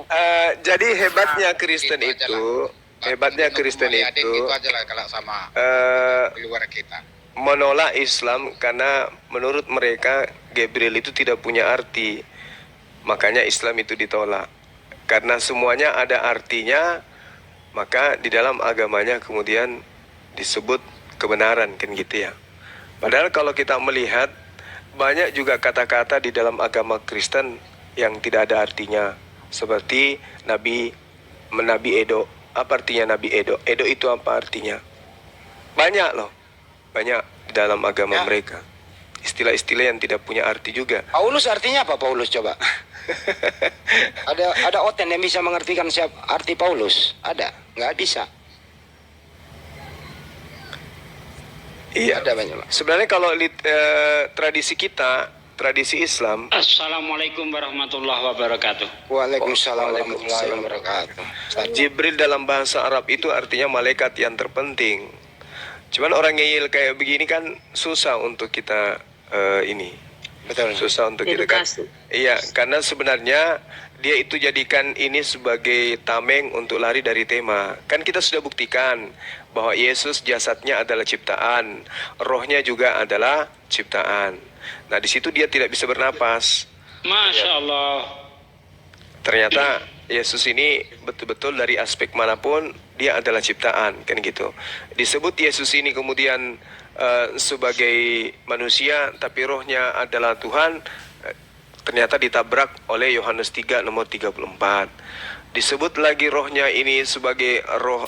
Speaker 1: Jadi hebatnya Kristen
Speaker 3: Gitu aja
Speaker 1: itu,
Speaker 3: lah.
Speaker 1: hebatnya Kristen
Speaker 3: Mulia adik
Speaker 1: itu
Speaker 3: gitu aja lah kalau sama keluar kita.
Speaker 1: menolak Islam karena menurut mereka Gabriel itu tidak punya arti. Makanya Islam itu ditolak. Karena semuanya ada artinya, maka di dalam agamanya kemudian disebut kebenaran, kan gitu ya. Padahal kalau kita melihat banyak juga kata-kata di dalam agama Kristen yang tidak ada artinya, seperti Nabi Edo. Apa artinya Nabi Edo? Edo itu apa artinya? Banyak loh, banyak di dalam agama
Speaker 5: Ya.
Speaker 1: mereka. Istilah-istilah yang tidak punya arti juga.
Speaker 5: Paulus artinya apa Paulus coba? ada oten yang bisa mengartikan arti Paulus? Ada? Nggak bisa.
Speaker 1: Iya.
Speaker 5: Ada banyak.
Speaker 1: Sebenarnya kalau tradisi kita, tradisi Islam,
Speaker 6: Assalamualaikum warahmatullahi wabarakatuh.
Speaker 5: Waalaikumsalam warahmatullahi wabarakatuh.
Speaker 1: Jibril dalam bahasa Arab itu artinya malaikat yang terpenting. Cuman orang ngeyel kayak begini kan susah untuk kita ini.
Speaker 5: Betul.
Speaker 1: Susah untuk kita kan.
Speaker 4: Edukasi.
Speaker 1: Iya, karena sebenarnya dia itu jadikan ini sebagai tameng untuk lari dari tema. Kan kita sudah buktikan bahwa Yesus jasadnya adalah ciptaan, rohnya juga adalah ciptaan. Nah di situ dia tidak bisa bernapas.
Speaker 6: Masya Allah.
Speaker 1: Ternyata Yesus ini betul-betul dari aspek manapun dia adalah ciptaan, kan gitu. Disebut Yesus ini kemudian sebagai manusia tapi rohnya adalah Tuhan, ternyata ditabrak oleh Yohanes 3 nomor 34. Disebut lagi rohnya ini sebagai roh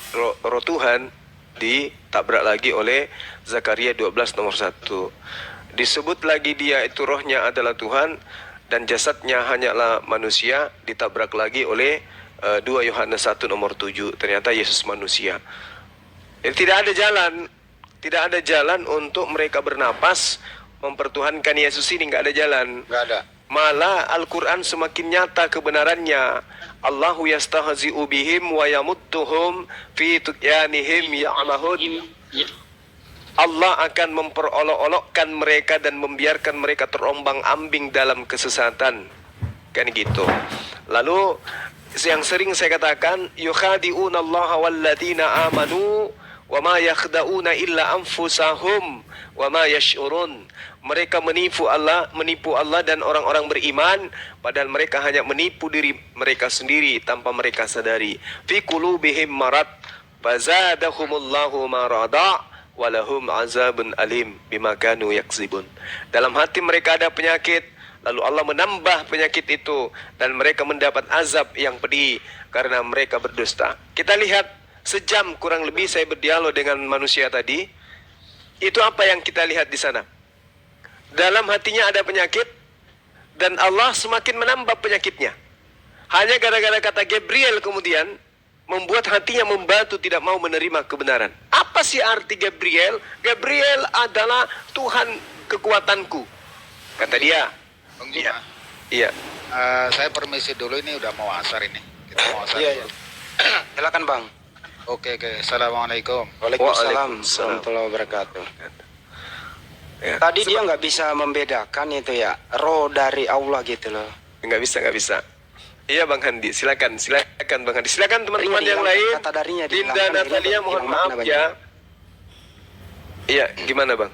Speaker 1: Tuhan, ditabrak lagi oleh Zakaria 12 nomor 1. Disebut lagi dia itu rohnya adalah Tuhan dan jasadnya hanyalah manusia, ditabrak lagi oleh 2 Yohanes 1 nomor 7. Ternyata Yesus manusia. Jadi tidak ada jalan untuk mereka bernapas mempertuhankan Yesus ini, nggak ada jalan.
Speaker 3: Nggak ada.
Speaker 1: Malah Al-Quran semakin nyata kebenarannya. Allahu yastahzi'u bihim wa yamudduhum fi tughyanihim ya'mahun. Allah akan memperolok-olokkan mereka dan membiarkan mereka terombang-ambing dalam kesesatan. Kan gitu. Lalu yang sering saya katakan, yukhadi'una Allah walladzina amanu wa ma yakhda'una illa anfusahum wa ma yash'urun. Mereka menipu Allah dan orang-orang beriman, padahal mereka hanya menipu diri mereka sendiri tanpa mereka sadari. Fi qulubihim marad fazadahumullahu marada walahum azabun alim bima kanu yakzibun. Dalam hati mereka ada penyakit, lalu Allah menambah penyakit itu dan mereka mendapat azab yang pedih karena mereka berdusta. Kita lihat sejam kurang lebih saya berdialog dengan manusia tadi. Itu apa yang kita lihat di sana? Dalam hatinya ada penyakit dan Allah semakin menambah penyakitnya. Hanya gara-gara kata Gabriel kemudian membuat hatinya membatu, tidak mau menerima kebenaran. Apa sih arti Gabriel? Gabriel adalah Tuhan kekuatanku, kata dia.
Speaker 3: Bang Juma,
Speaker 1: Iya.
Speaker 3: saya permisi dulu, ini udah mau asar ini. Kita mau asar
Speaker 5: Iya,
Speaker 3: dulu.
Speaker 5: Silakan Bang.
Speaker 3: Oke. Assalamualaikum.
Speaker 5: Waalaikumsalam warahmatullahi wabarakatuh.
Speaker 1: Ya.
Speaker 5: Tadi dia nggak bisa membedakan itu ya, roh dari Allah gitu loh.
Speaker 1: Nggak bisa. Iya Bang Handi, silakan Bang Handi. Silakan teman-teman yang lain.
Speaker 5: Kata darinya
Speaker 1: Dinda Natalia, mohon maaf ya. Iya, gimana Bang?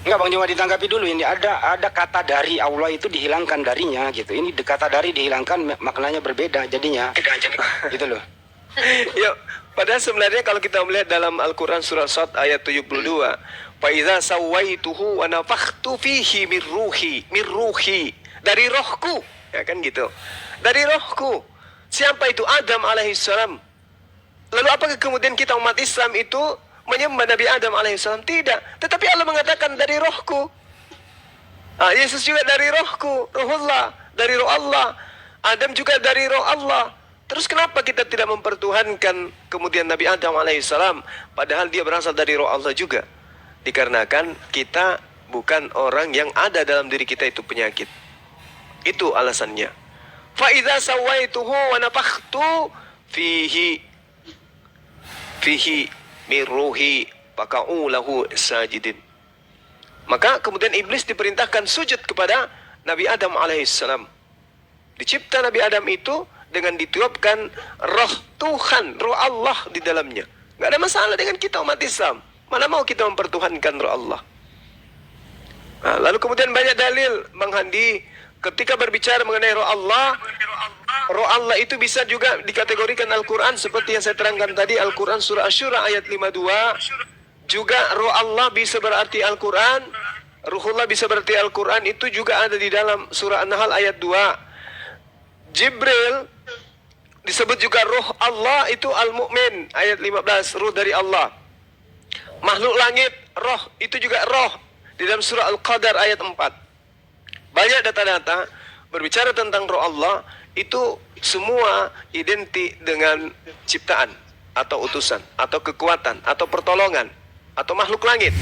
Speaker 5: Enggak Bang, cuma ditanggapi dulu ini. Ada kata dari Allah itu dihilangkan darinya gitu. Ini kata dari dihilangkan maknanya berbeda jadinya. Gitu loh.
Speaker 1: Ya, padahal sebenarnya kalau kita melihat dalam Al-Quran surah Sad ayat 72, fa idza sawaituhu wa nafakhtu fihi min ruhi, dari rohku, ya kan gitu. Dari rohku. Siapa itu? Adam alaihissalam. Lalu apakah kemudian kita umat Islam itu menyembah Nabi Adam alaihissalam? Tidak. Tetapi Allah mengatakan dari rohku. Yesus juga dari rohku, rohullah, dari roh Allah. Adam juga dari roh Allah. Terus kenapa kita tidak mempertuhankan kemudian Nabi Adam alaihissalam, padahal dia berasal dari roh Allah juga? Dikarenakan kita bukan orang yang ada dalam diri kita itu penyakit. Itu alasannya. Fa idza sawaituhu wa nafakhtu fihi min ruhi faqa'u lahu sajidin. Maka kemudian iblis diperintahkan sujud kepada Nabi Adam alaihissalam. Dicipta Nabi Adam itu dengan ditiupkan roh Tuhan, roh Allah di dalamnya. Nggak ada masalah dengan kita umat Islam. Mana mau kita mempertuhankan roh Allah. Lalu kemudian banyak dalil Bang Handi ketika berbicara mengenai roh Allah itu bisa juga dikategorikan Al-Quran seperti yang saya terangkan tadi. Al-Quran surah Asy-Syura ayat 52. Juga roh Allah bisa berarti Al-Quran, Ruhullah bisa berarti Al-Quran. Itu juga ada di dalam surah An-Nahl ayat 2. Jibril disebut juga roh Allah, itu Al-Mu'min ayat 15, roh dari Allah. Makhluk langit, roh, itu juga roh di dalam surah Al-Qadar ayat 4. Banyak data-data berbicara tentang roh Allah, itu semua identik dengan ciptaan atau utusan atau kekuatan atau pertolongan atau makhluk langit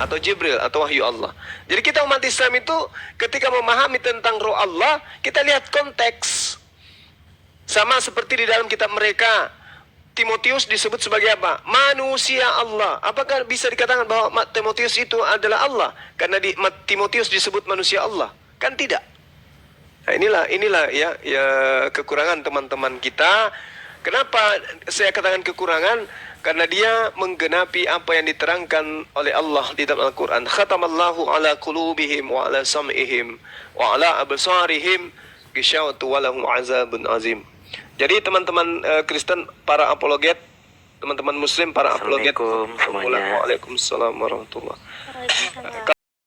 Speaker 1: atau Jibril atau wahyu Allah. Jadi kita umat Islam itu ketika memahami tentang roh Allah, kita lihat konteks. Sama seperti di dalam kitab mereka, Timotius disebut sebagai apa? Manusia Allah. Apakah bisa dikatakan bahwa Timotius itu adalah Allah? Karena Timotius disebut manusia Allah? Kan tidak. Nah, inilah ya kekurangan teman-teman kita. Kenapa saya katakan kekurangan? Karena dia menggenapi apa yang diterangkan oleh Allah di dalam Al-Quran. Khatamallahu ala qulubihim wa ala sam'ihim wa ala absarihim ghishawatu wa lahum azabun azim. Jadi teman-teman Kristen, para apologet, teman-teman Muslim, para apologet.
Speaker 4: Assalamualaikum semuanya.
Speaker 1: Waalaikumsalam warahmatullahi wabarakatuh.